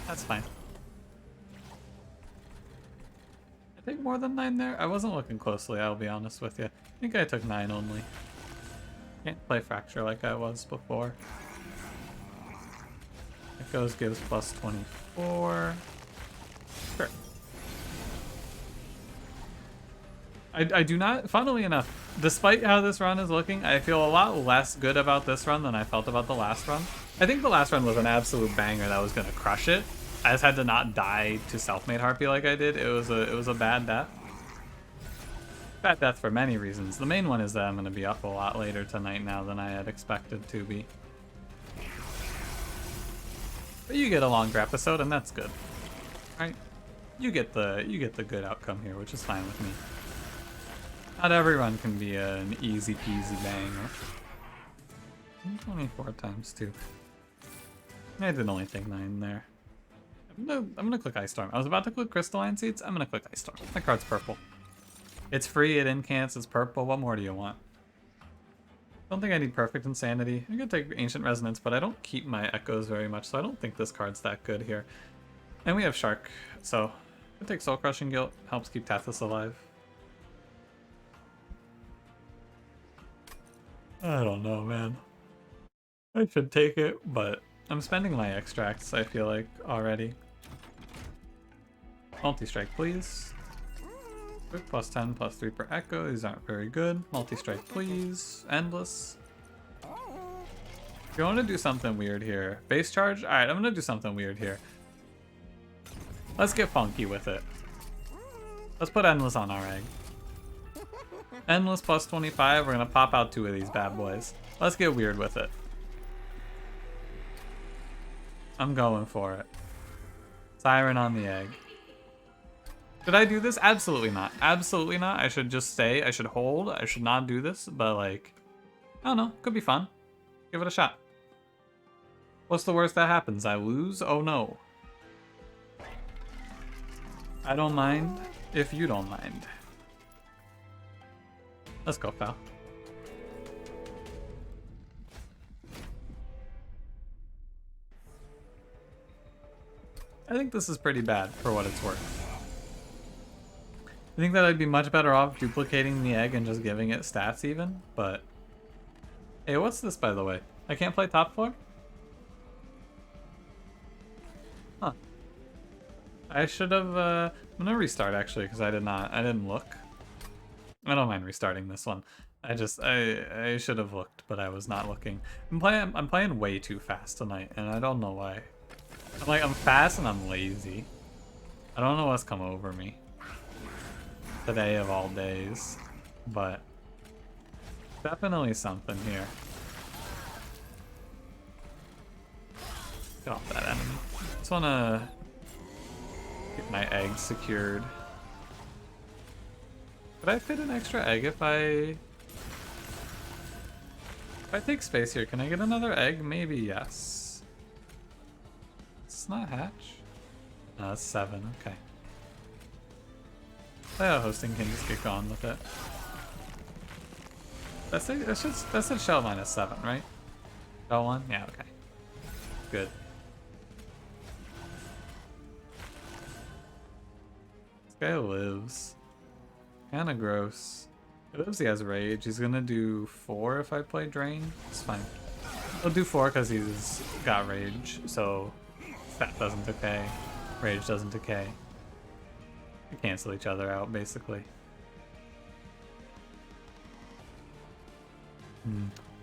S1: That's fine. I take more than 9 there? I wasn't looking closely, I'll be honest with you. I think I took 9 only. Can't play Fracture like I was before. Echoes gives plus 24. Sure. I do not, funnily enough, despite how this run is looking, I feel a lot less good about this run than I felt about the last run. I think the last run was an absolute banger that was going to crush it. I just had to not die to Self-Made Harpy like I did. It was a bad death. Bad death for many reasons. The main one is that I'm going to be up a lot later tonight now than I had expected to be. But you get a longer episode, and that's good. Right? You get the good outcome here, which is fine with me. Not every run can be an easy peasy banger. 24 times 2. I did only take 9 there. I'm gonna click Ice Storm. I was about to click Crystalline Seeds. I'm gonna click Ice Storm. My card's purple. It's free, it incants, it's purple. What more do you want? Don't think I need Perfect Insanity. I'm gonna take Ancient Resonance, but I don't keep my Echoes very much, so I don't think this card's that good here. And we have Shark, so I take Soul Crushing Guilt. Helps keep Tethys alive. I don't know, man. I should take it, but I'm spending my extracts, I feel like, already. Multi-strike, please. Quick plus 10, plus 3 per echo. These aren't very good. Multi-strike, please. Endless. If you want to do something weird here. Base charge? Alright, I'm going to do something weird here. Let's get funky with it. Let's put Endless on our egg. Endless plus 25. We're going to pop out 2 of these bad boys. Let's get weird with it. I'm going for it. Siren on the egg. Did I do this? Absolutely not. Absolutely not. I should just stay. I should hold. I should not do this. But like, I don't know. Could be fun. Give it a shot. What's the worst that happens? I lose? Oh no. I don't mind if you don't mind. Let's go, pal. I think this is pretty bad for what it's worth. I think that I'd be much better off duplicating the egg and just giving it stats even, but Hey, what's this, by the way? I can't play top floor? Huh. I should have, I'm gonna restart, actually, because I didn't look. I don't mind restarting this one. I should have looked, but I was not looking. I'm playing way too fast tonight, and I don't know why. I'm fast and I'm lazy. I don't know what's come over me. Today of all days. But definitely something here. Get off that enemy. Just wanna get my eggs secured. Could I fit an extra egg if I take space here? Can I get another egg? Maybe yes. It's not hatch. No, it's 7. Okay. Oh, hosting can just get gone with it. That said shell -7, right? Shell 1? Yeah, okay. Good. This guy lives. Kinda gross. He lives, he has rage. He's gonna do 4 if I play drain. It's fine. He'll do 4 because he's got rage, so that doesn't decay. Rage doesn't decay. They cancel each other out, basically.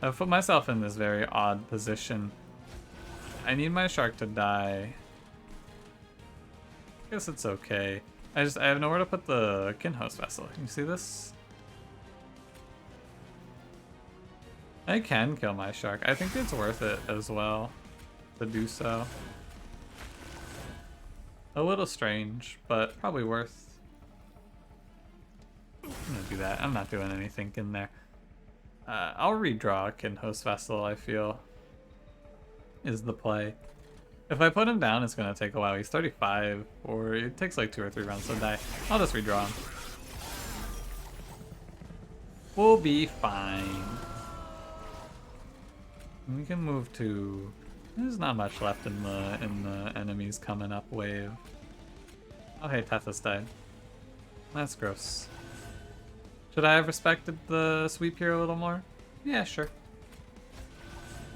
S1: I've put myself in this very odd position. I need my shark to die. I guess it's okay. I have nowhere to put the Kinhost vessel. Can you see this? I can kill my shark. I think it's worth it as well to do so. A little strange, but probably worth. I'm gonna do that. I'm not doing anything in there. I'll redraw a Kinhost vessel, I feel, is the play. If I put him down, it's gonna take a while. He's 35, or it takes like 2 or 3 rounds to die. I'll just redraw him. We'll be fine. We can move to. There's not much left in the enemies coming up wave. Oh hey, Tethys died. That's gross. Should I have respected the sweep here a little more? Yeah, sure.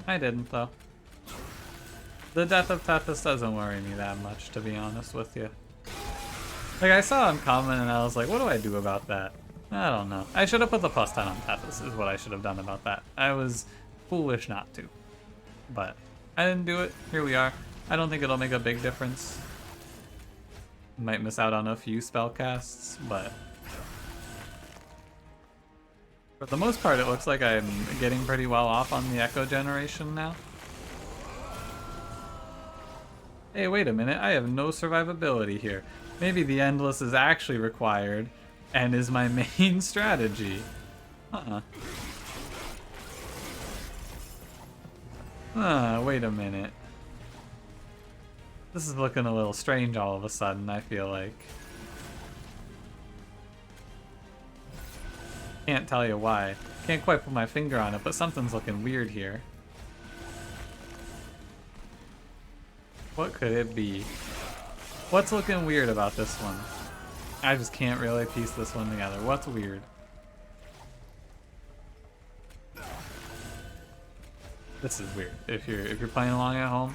S1: I didn't though. The death of Tethys doesn't worry me that much, to be honest with you. Like, I saw him coming and I was like, what do I do about that? I don't know. I should have put the +10 on Tethys is what I should have done about that. I was foolish not to. But I didn't do it. Here we are. I don't think it'll make a big difference. Might miss out on a few spell casts, but for the most part, it looks like I'm getting pretty well off on the echo generation now. Hey, wait a minute. I have no survivability here. Maybe the Endless is actually required and is my main strategy. Wait a minute. This is looking a little strange all of a sudden, I feel like. Can't tell you why. Can't quite put my finger on it, but something's looking weird here. What could it be? What's looking weird about this one? I just can't really piece this one together. What's weird? This is weird. If you're playing along at home,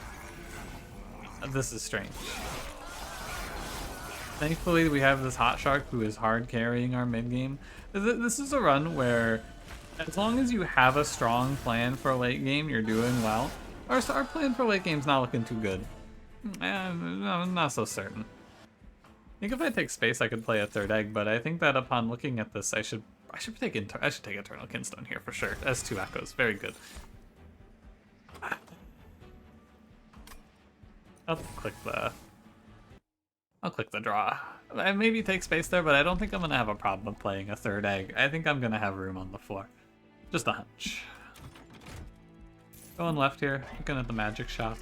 S1: this is strange. Thankfully, we have this hot shark who is hard carrying our mid game. This is a run where, as long as you have a strong plan for late game, you're doing well. Our plan for late game's not looking too good. I'm not so certain. I think if I take space, I could play a 3rd egg, but I think that upon looking at this, I should take Eternal Kinstone here for sure. As 2 echoes, very good. I'll click the draw. I maybe take space there, but I don't think I'm gonna have a problem playing a 3rd egg. I think I'm gonna have room on the floor. Just a hunch. Going left here, looking at the magic shop.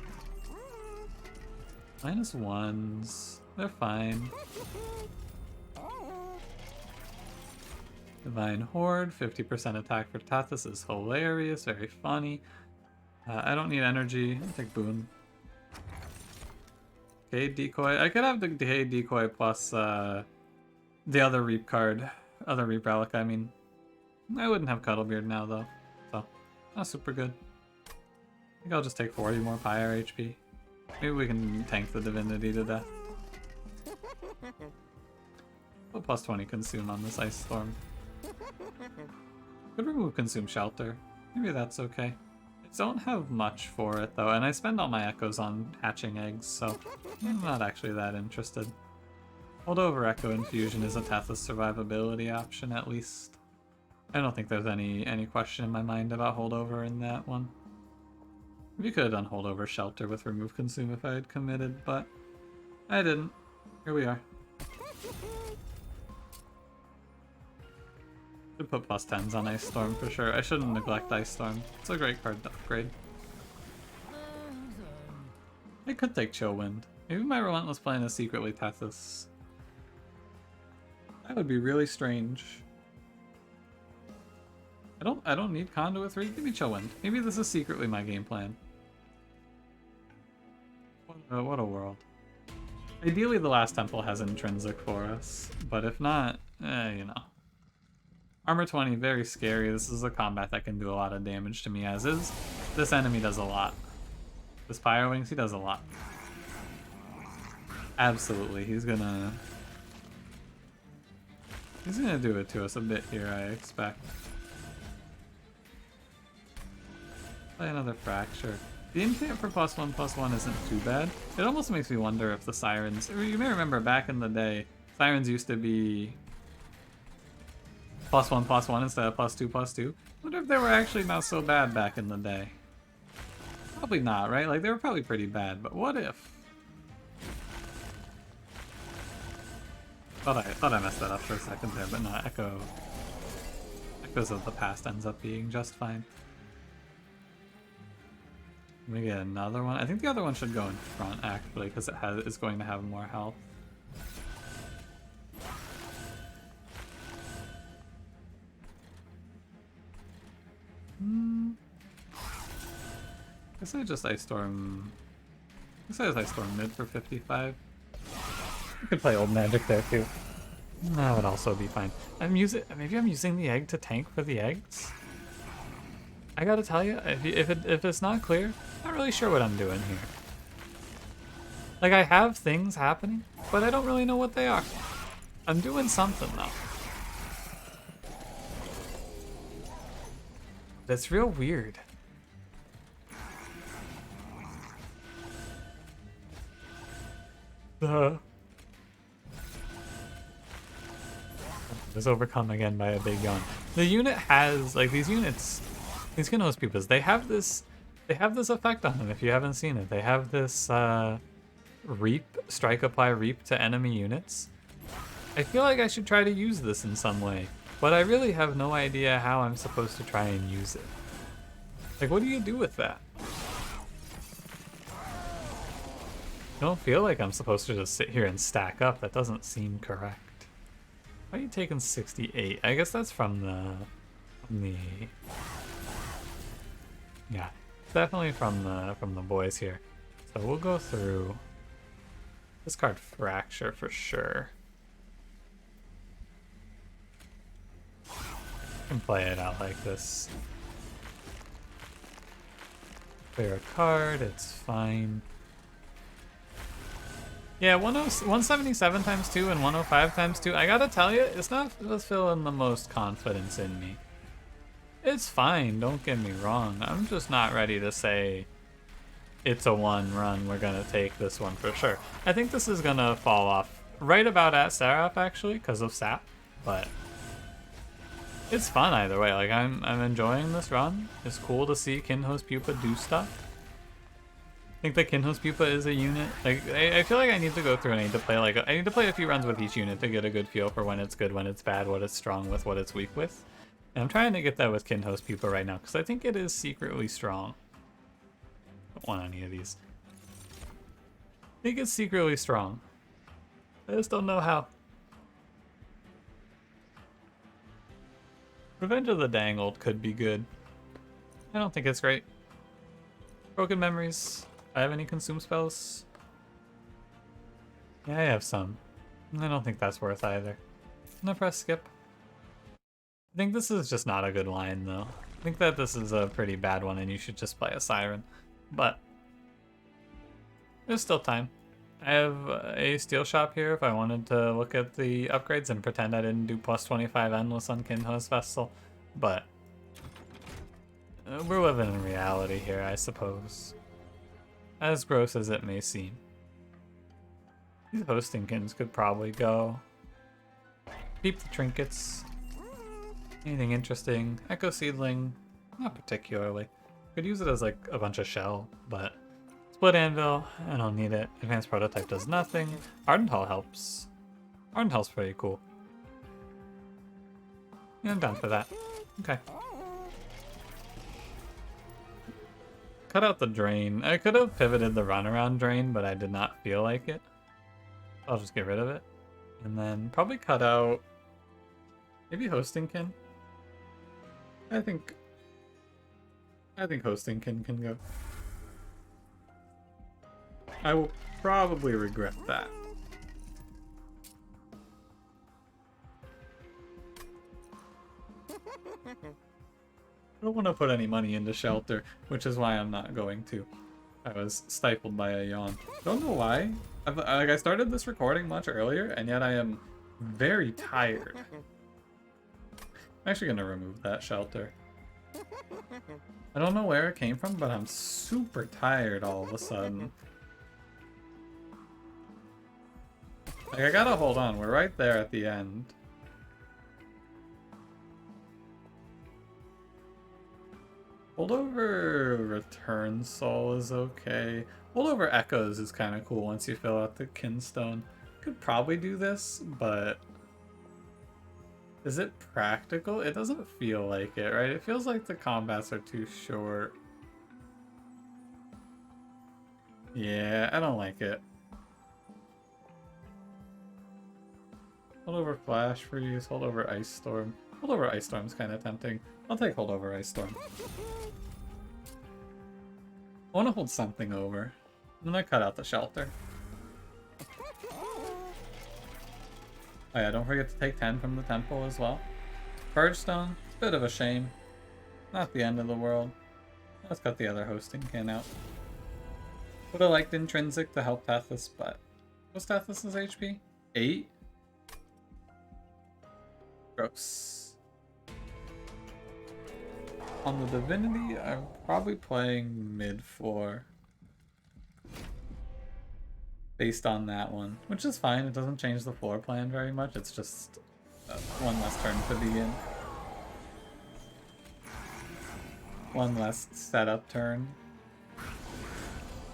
S1: -1s. They're fine. Divine Hoard, 50% attack for Tethys is hilarious, very funny. I don't need energy. I'll take Boon. Okay, Decoy. I could have the Decay Decoy plus the other Reap card. Other Reap Relic, I mean. I wouldn't have Cuddlebeard now, though. So, Not super good. I think I'll just take 40 more pyre HP. Maybe we can tank the Divinity to death. Put plus 20 consume on this Ice Storm. Could remove consume shelter. Maybe that's okay. I don't have much for it though, and I spend all my echoes on hatching eggs, so I'm not actually that interested. Holdover Echo Infusion is a Tethys survivability option at least. I don't think there's any question in my mind about holdover in that one. We could have done holdover shelter with remove consume if I had committed, but I didn't. Here we are. Should put plus 10s on Ice Storm for sure. I shouldn't neglect Ice Storm. It's a great card to upgrade. I could take Chill Wind. Maybe my Relentless plan is secretly Tethys. That would be really strange. I don't need Conduit 3. Give me Chill Wind. Maybe this is secretly my game plan. What a world. Ideally, the last temple has intrinsic for us, but if not, you know. Armor 20, very scary. This is a combat that can do a lot of damage to me as is. This enemy does a lot. This Pyro Wings, he does a lot. Absolutely, he's gonna do it to us a bit here, I expect. Play another Fracture. The incant for +1/+1 isn't too bad. It almost makes me wonder if the Sirens... You may remember back in the day, Sirens used to be +1/+1 instead of +2/+2. I wonder if they were actually not so bad back in the day. Probably not, right? Like, they were probably pretty bad, but what if? Thought I messed that up for a second there, but no, Echoes of the Past ends up being just fine. Let me get another one. I think the other one should go in front, actually, because it's going to have more health. Guess I just Ice Storm... Guess I just Ice Storm mid for 55. I could play Old Magic there, too. That would also be fine. Maybe I'm using the egg to tank for the eggs? I gotta tell you, if it's not clear, I'm not really sure what I'm doing here. Like, I have things happening, but I don't really know what they are. I'm doing something, though. That's real weird. Was overcome again by a big yawn. The unit has, like, these units, these Kinho's Pupas, they have this effect on them if you haven't seen it. They have this reap, strike apply reap to enemy units. I feel like I should try to use this in some way, but I really have no idea how I'm supposed to try and use it. Like, what do you do with that? I don't feel like I'm supposed to just sit here and stack up. That doesn't seem correct. Why are you taking 68? I guess that's from the yeah, definitely from the boys here. So we'll go through this card Fracture for sure. I can play it out like this. Clear a card, it's fine. Yeah, 177 times 2 and 105 times 2. I gotta tell you, it's not feeling the most confidence in me. It's fine, don't get me wrong. I'm just not ready to say it's a one run, we're gonna take this one for sure. I think this is gonna fall off right about at Seraph actually, because of Sap, but it's fun either way. Like, I'm enjoying this run. It's cool to see Kinho's Pupa do stuff. I think the Kinho's Pupa is a unit. Like, I feel like I need to go through and I need to play a few runs with each unit to get a good feel for when it's good, when it's bad, what it's strong with, what it's weak with. And I'm trying to get that with Kinho's Pupa right now, because I think it is secretly strong. Don't want any of these. I think it's secretly strong. I just don't know how. Revenge of the Dangled could be good. I don't think it's great. Broken Memories. I have any consume spells? Yeah, I have some. I don't think that's worth either. I'm gonna press skip. I think this is just not a good line though. I think that this is a pretty bad one and you should just play a Siren. But there's still time. I have a steel shop here if I wanted to look at the upgrades and pretend I didn't do plus 25 endless on Kinho's Vessel. But we're living in reality here, I suppose. As gross as it may seem. These hosting kins could probably go. Keep the trinkets. Anything interesting? Echo Seedling, not particularly. Could use it as like a bunch of shell, but Split Anvil, I don't need it. Advanced Prototype does nothing. Ardental helps. Ardental's pretty cool. Yeah, I'm down for that. Okay. Cut out the drain. I could have pivoted the runaround drain, but I did not feel like it. I'll just get rid of it. And then probably cut out maybe Hosting Kin. I think Hosting Kin can go. I will probably regret that. I don't want to put any money into shelter, which is why I'm not going to. I was stifled by a yawn. Don't know why. I started this recording much earlier, and yet I am very tired. I'm actually going to remove that shelter. I don't know where it came from, but I'm super tired all of a sudden. Like, I gotta hold on. We're right there at the end. Holdover Return Soul is okay. Holdover Echoes is kind of cool once you fill out the Kinstone. Could probably do this, but is it practical? It doesn't feel like it, right? It feels like the combats are too short. Yeah, I don't like it. Holdover Flash Freeze, Holdover Ice Storm. Holdover Ice Storm's kind of tempting. I'll take Holdover Ice Storm. I want to hold something over. I'm gonna cut out the shelter. Oh yeah, don't forget to take 10 from the temple as well. Purge Stone, it's a bit of a shame. Not the end of the world. Let's cut the other hosting kin out. Would have liked Intrinsic to help Tethys, but what's Tethys' HP? 8? Gross. On the Divinity, I'm probably playing mid 4. Based on that one, which is fine. It doesn't change the floor plan very much. It's just one less turn to begin. One less setup turn,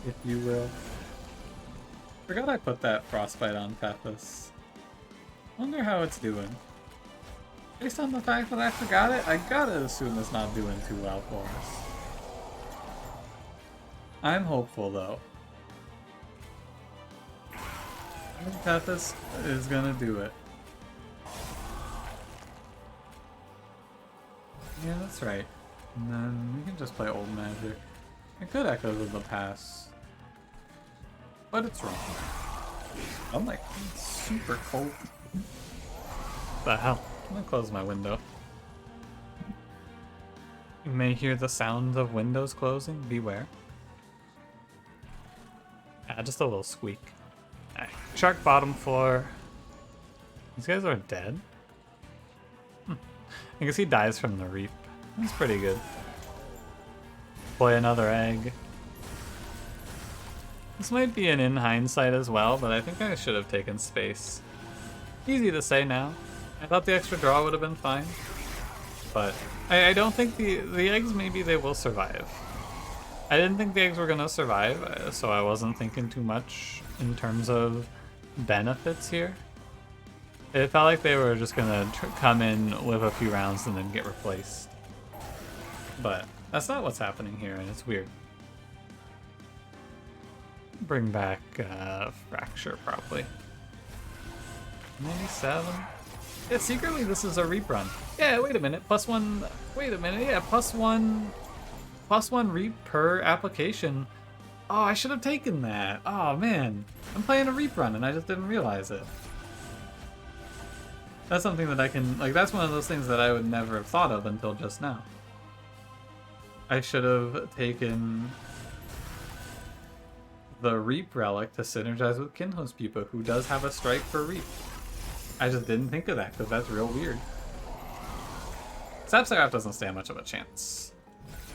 S1: if you will. Forgot I put that Frostbite on Tethys. Wonder how it's doing. Based on the fact that I forgot it, I gotta assume it's not doing too well for us. I'm hopeful though. I think Tethys is gonna do it. Yeah, that's right. And then we can just play Old Magic. I could Echo of the Past, but it's wrong. I'm like super cold. What the hell? I'm gonna close my window. You may hear the sound of windows closing. Beware. Just a little squeak. Right. Shark bottom floor. These guys are dead. I guess he dies from the reap. That's pretty good. Play another egg. This might be an in hindsight as well, but I think I should have taken space. Easy to say now. I thought the extra draw would have been fine, but I don't think the eggs, maybe they will survive. I didn't think the eggs were gonna survive, so I wasn't thinking too much in terms of benefits here. It felt like they were just gonna come in, live a few rounds, and then get replaced. But that's not what's happening here, and it's weird. Bring back Fracture, probably. 97. Yeah, secretly this is a reap run. Yeah, wait a minute. +1. Wait a minute. Yeah, +1 reap per application. Oh, I should have taken that. Oh man, I'm playing a reap run and I just didn't realize it. That's something that I can, like, that's one of those things that I would never have thought of until just now. I should have taken the Reap relic to synergize with Kinho's Pupa, who does have a strike for Reap. I just didn't think of that because that's real weird. Sapsaraf doesn't stand much of a chance,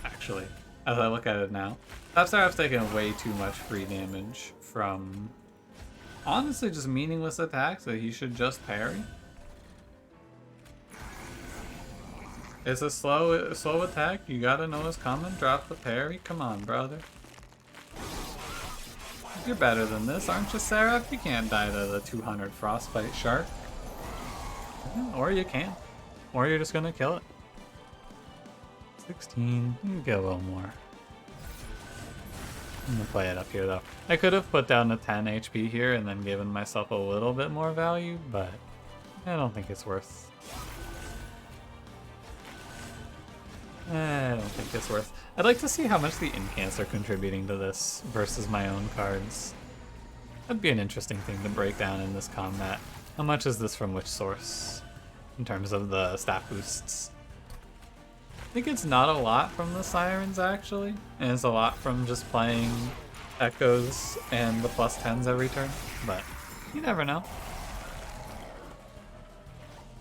S1: actually, as I look at it now. Sapsaraf's taking way too much free damage from, honestly, just meaningless attacks that he should just parry. It's a slow attack. You gotta know it's coming. Drop the parry. Come on, brother. You're better than this, aren't you, Seraph? You can't die to the 200 Frostbite Shark. Or you can. Or you're just gonna kill it. 16. You can get a little more. I'm gonna play it up here, though. I could have put down a 10 HP here and then given myself a little bit more value, but I don't think it's worth. I don't think it's worth. I'd like to see how much the incants are contributing to this versus my own cards. That'd be an interesting thing to break down in this combat. How much is this from which source in terms of the stat boosts? I think it's not a lot from the Sirens, actually, and it's a lot from just playing Echoes and the +10s every turn, but you never know.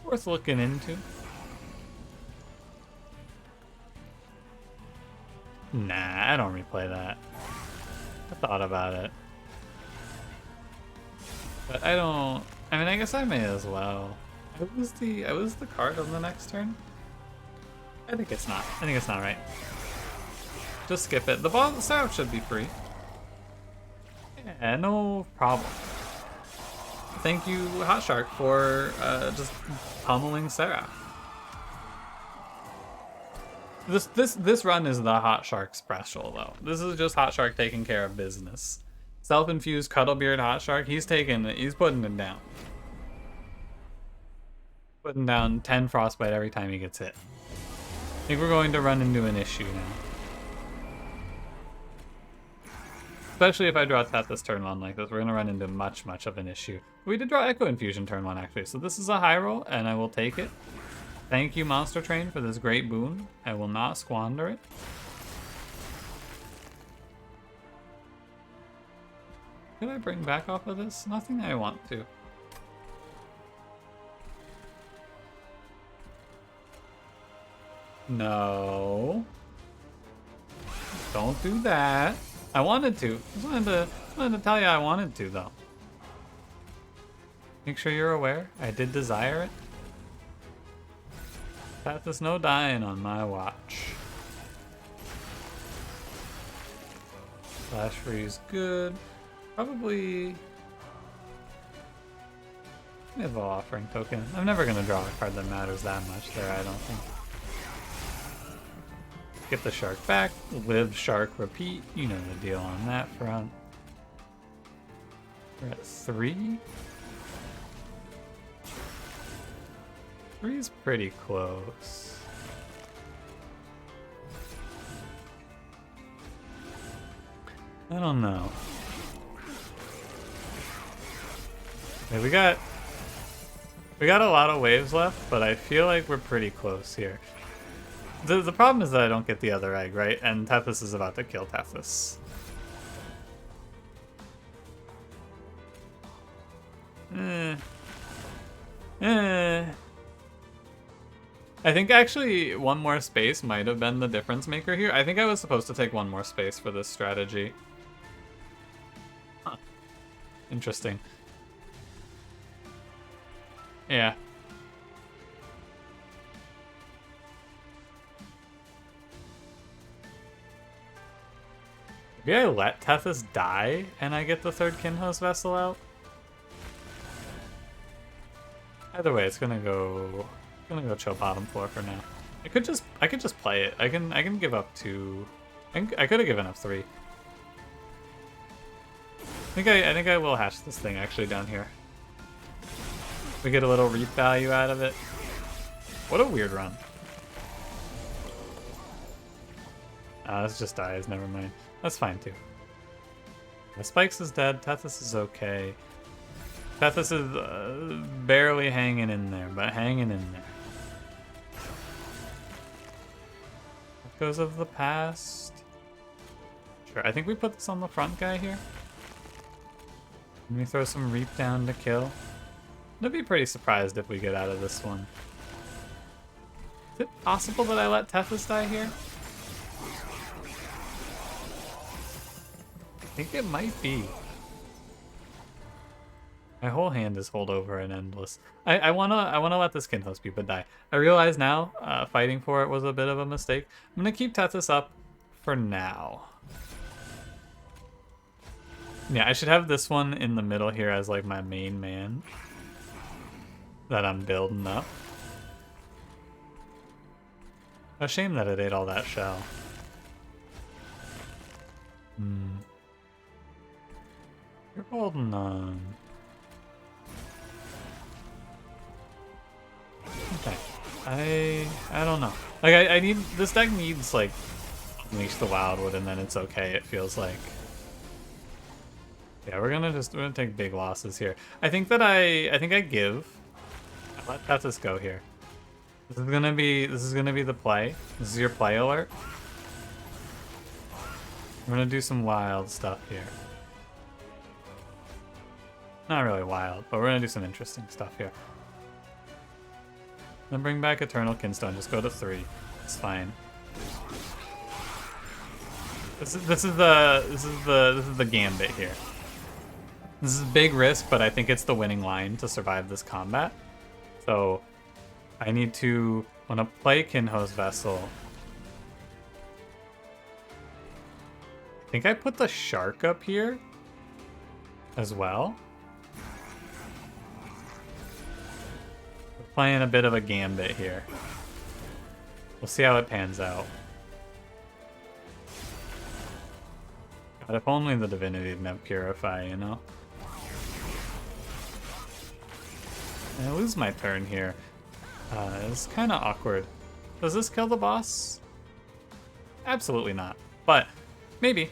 S1: Worth looking into. Nah, I don't replay that. I thought about it. But I don't. I mean, I guess I may as well. I was the card on the next turn. I think it's not. I think it's not right. Just skip it. The setup should be free. Yeah, no problem. Thank you, Hot Shark, for just pummeling Seraph. This run is the Hot Shark special, though. This is just Hot Shark taking care of business. Self-infused Cuddlebeard Hot Shark, he's putting it down. Putting down 10 Frostbite every time he gets hit. I think we're going to run into an issue now. Especially if I draw Tethys turn 1 like this, we're going to run into much of an issue. We did draw Echo Infusion turn 1, actually, so this is a high roll, and I will take it. Thank you, monstertrain, for this great boon. I will not squander it. Could I bring back off of this? Nothing I want to. No. Don't do that. I wanted to. I just wanted to tell you I wanted to, though. Make sure you're aware. I did desire it. There's no dying on my watch. Flash freeze, good. Probably. Maybe the offering token. I'm never gonna draw a card that matters that much there, I don't think. Get the shark back. Live, shark, repeat. You know the deal on that front. We're at 3. 3 is pretty close. I don't know. Okay, we got a lot of waves left, but I feel like we're pretty close here. The problem is that I don't get the other egg, right? And Tethys is about to kill Tethys. I think actually one more space might have been the difference maker here. I think I was supposed to take one more space for this strategy. Huh. Interesting. Yeah. Maybe I let Tethys die and I get the third Kinho's Vessel out? Either way, it's gonna go chill bottom floor for now. I could just play it. I can give up 2. I could have given up 3. I think I will hatch this thing actually down here. We get a little reap value out of it. What a weird run. This just dies, never mind. That's fine too. The Spikes is dead, Tethys is okay. Tethys is barely hanging in there, but hanging in there. Echoes of the past. Sure, I think we put this on the front guy here. Let me throw some Reap down to kill. I'd be pretty surprised if we get out of this one. Is it possible that I let Tethys die here? I think it might be. My whole hand is holdover and endless. I wanna let this Kinhost pupa die. I realize now, fighting for it was a bit of a mistake. I'm gonna keep Tethys up for now. Yeah, I should have this one in the middle here as like my main man that I'm building up. A shame that it ate all that shell. You're holding on. Okay. I don't know. Like I need this deck needs like Unleash the Wildwood and then it's okay, it feels like. Yeah, we're gonna take big losses here. I think I give. I let Tethys go here. This is gonna be the play. This is your play alert. We're gonna do some wild stuff here. Not really wild, but we're gonna do some interesting stuff here. Then bring back Eternal Kinstone. Just go to 3. It's fine. This is the gambit here. This is a big risk, but I think it's the winning line to survive this combat. So I need to, when I play Kinhost Vessel, I think I put the shark up here as well. We're playing a bit of a gambit here. We'll see how it pans out. God, if only the Divinity didn't have Purify, you know? I lose my turn here. It's kind of awkward. Does this kill the boss? Absolutely not. But maybe.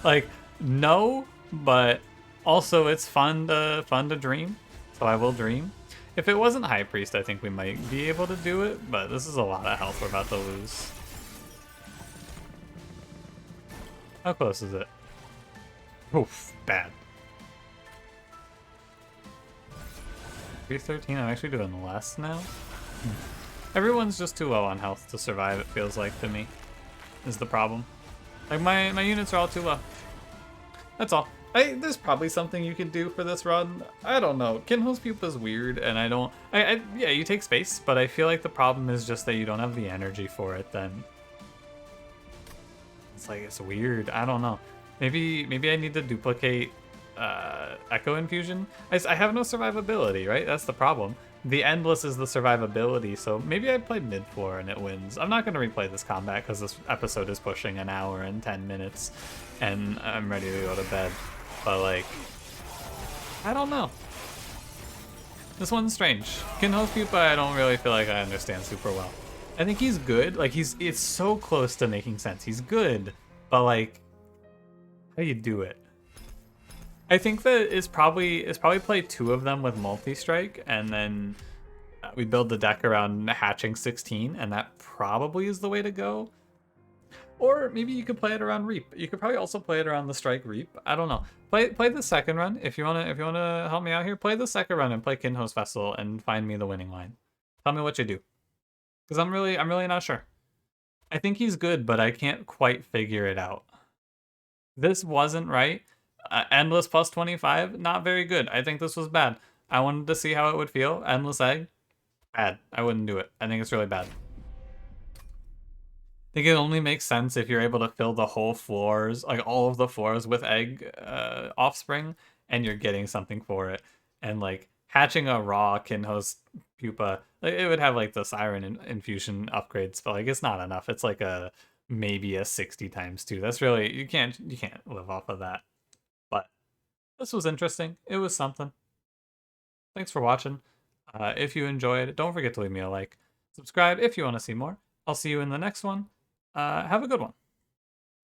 S1: Like, no, but also it's fun to dream. So I will dream. If it wasn't High Priest, I think we might be able to do it, but this is a lot of health we're about to lose. How close is it? Oof, bad. 313, I'm actually doing less now. Everyone's just too low on health to survive, it feels like to me, is the problem. Like my units are all too low. That's all. There's probably something you could do for this run. I don't know. Kinhost Pupa's weird, and yeah, you take space, but I feel like the problem is just that you don't have the energy for it then. It's like, it's weird. I don't know. Maybe I need to duplicate Echo Infusion. I have no survivability, right? That's the problem. The Endless is the survivability, so maybe I played mid-4 and it wins. I'm not going to replay this combat because this episode is pushing an hour and 10 minutes, and I'm ready to go to bed. But, like, I don't know. This one's strange. Kinhost Pupa, I don't really feel like I understand super well. I think he's good. Like, it's so close to making sense. He's good, but, like, how do you do it? I think that it's probably play 2 of them with multi-strike, and then we build the deck around hatching 16, and that probably is the way to go. Or maybe you could play it around Reap. You could probably also play it around the Strike Reap. I don't know. Play the second run if you wanna help me out here. Play the second run and play Kinhost Vessel and find me the winning line. Tell me what you do, because I'm really not sure. I think he's good, but I can't quite figure it out. This wasn't right. Endless plus 25, not very good. I think this was bad. I wanted to see how it would feel. Endless Egg, bad. I wouldn't do it. I think it's really bad. I think it only makes sense if you're able to fill the whole floors, like all of the floors with egg offspring, and you're getting something for it. And like hatching a raw Kinhost Pupa, like, it would have like the Siren infusion upgrades, but like it's not enough. It's like maybe a 60 times 2. That's really, you can't live off of that. But this was interesting. It was something. Thanks for watching. If you enjoyed, don't forget to leave me a like. Subscribe if you want to see more. I'll see you in the next one. Have a good one.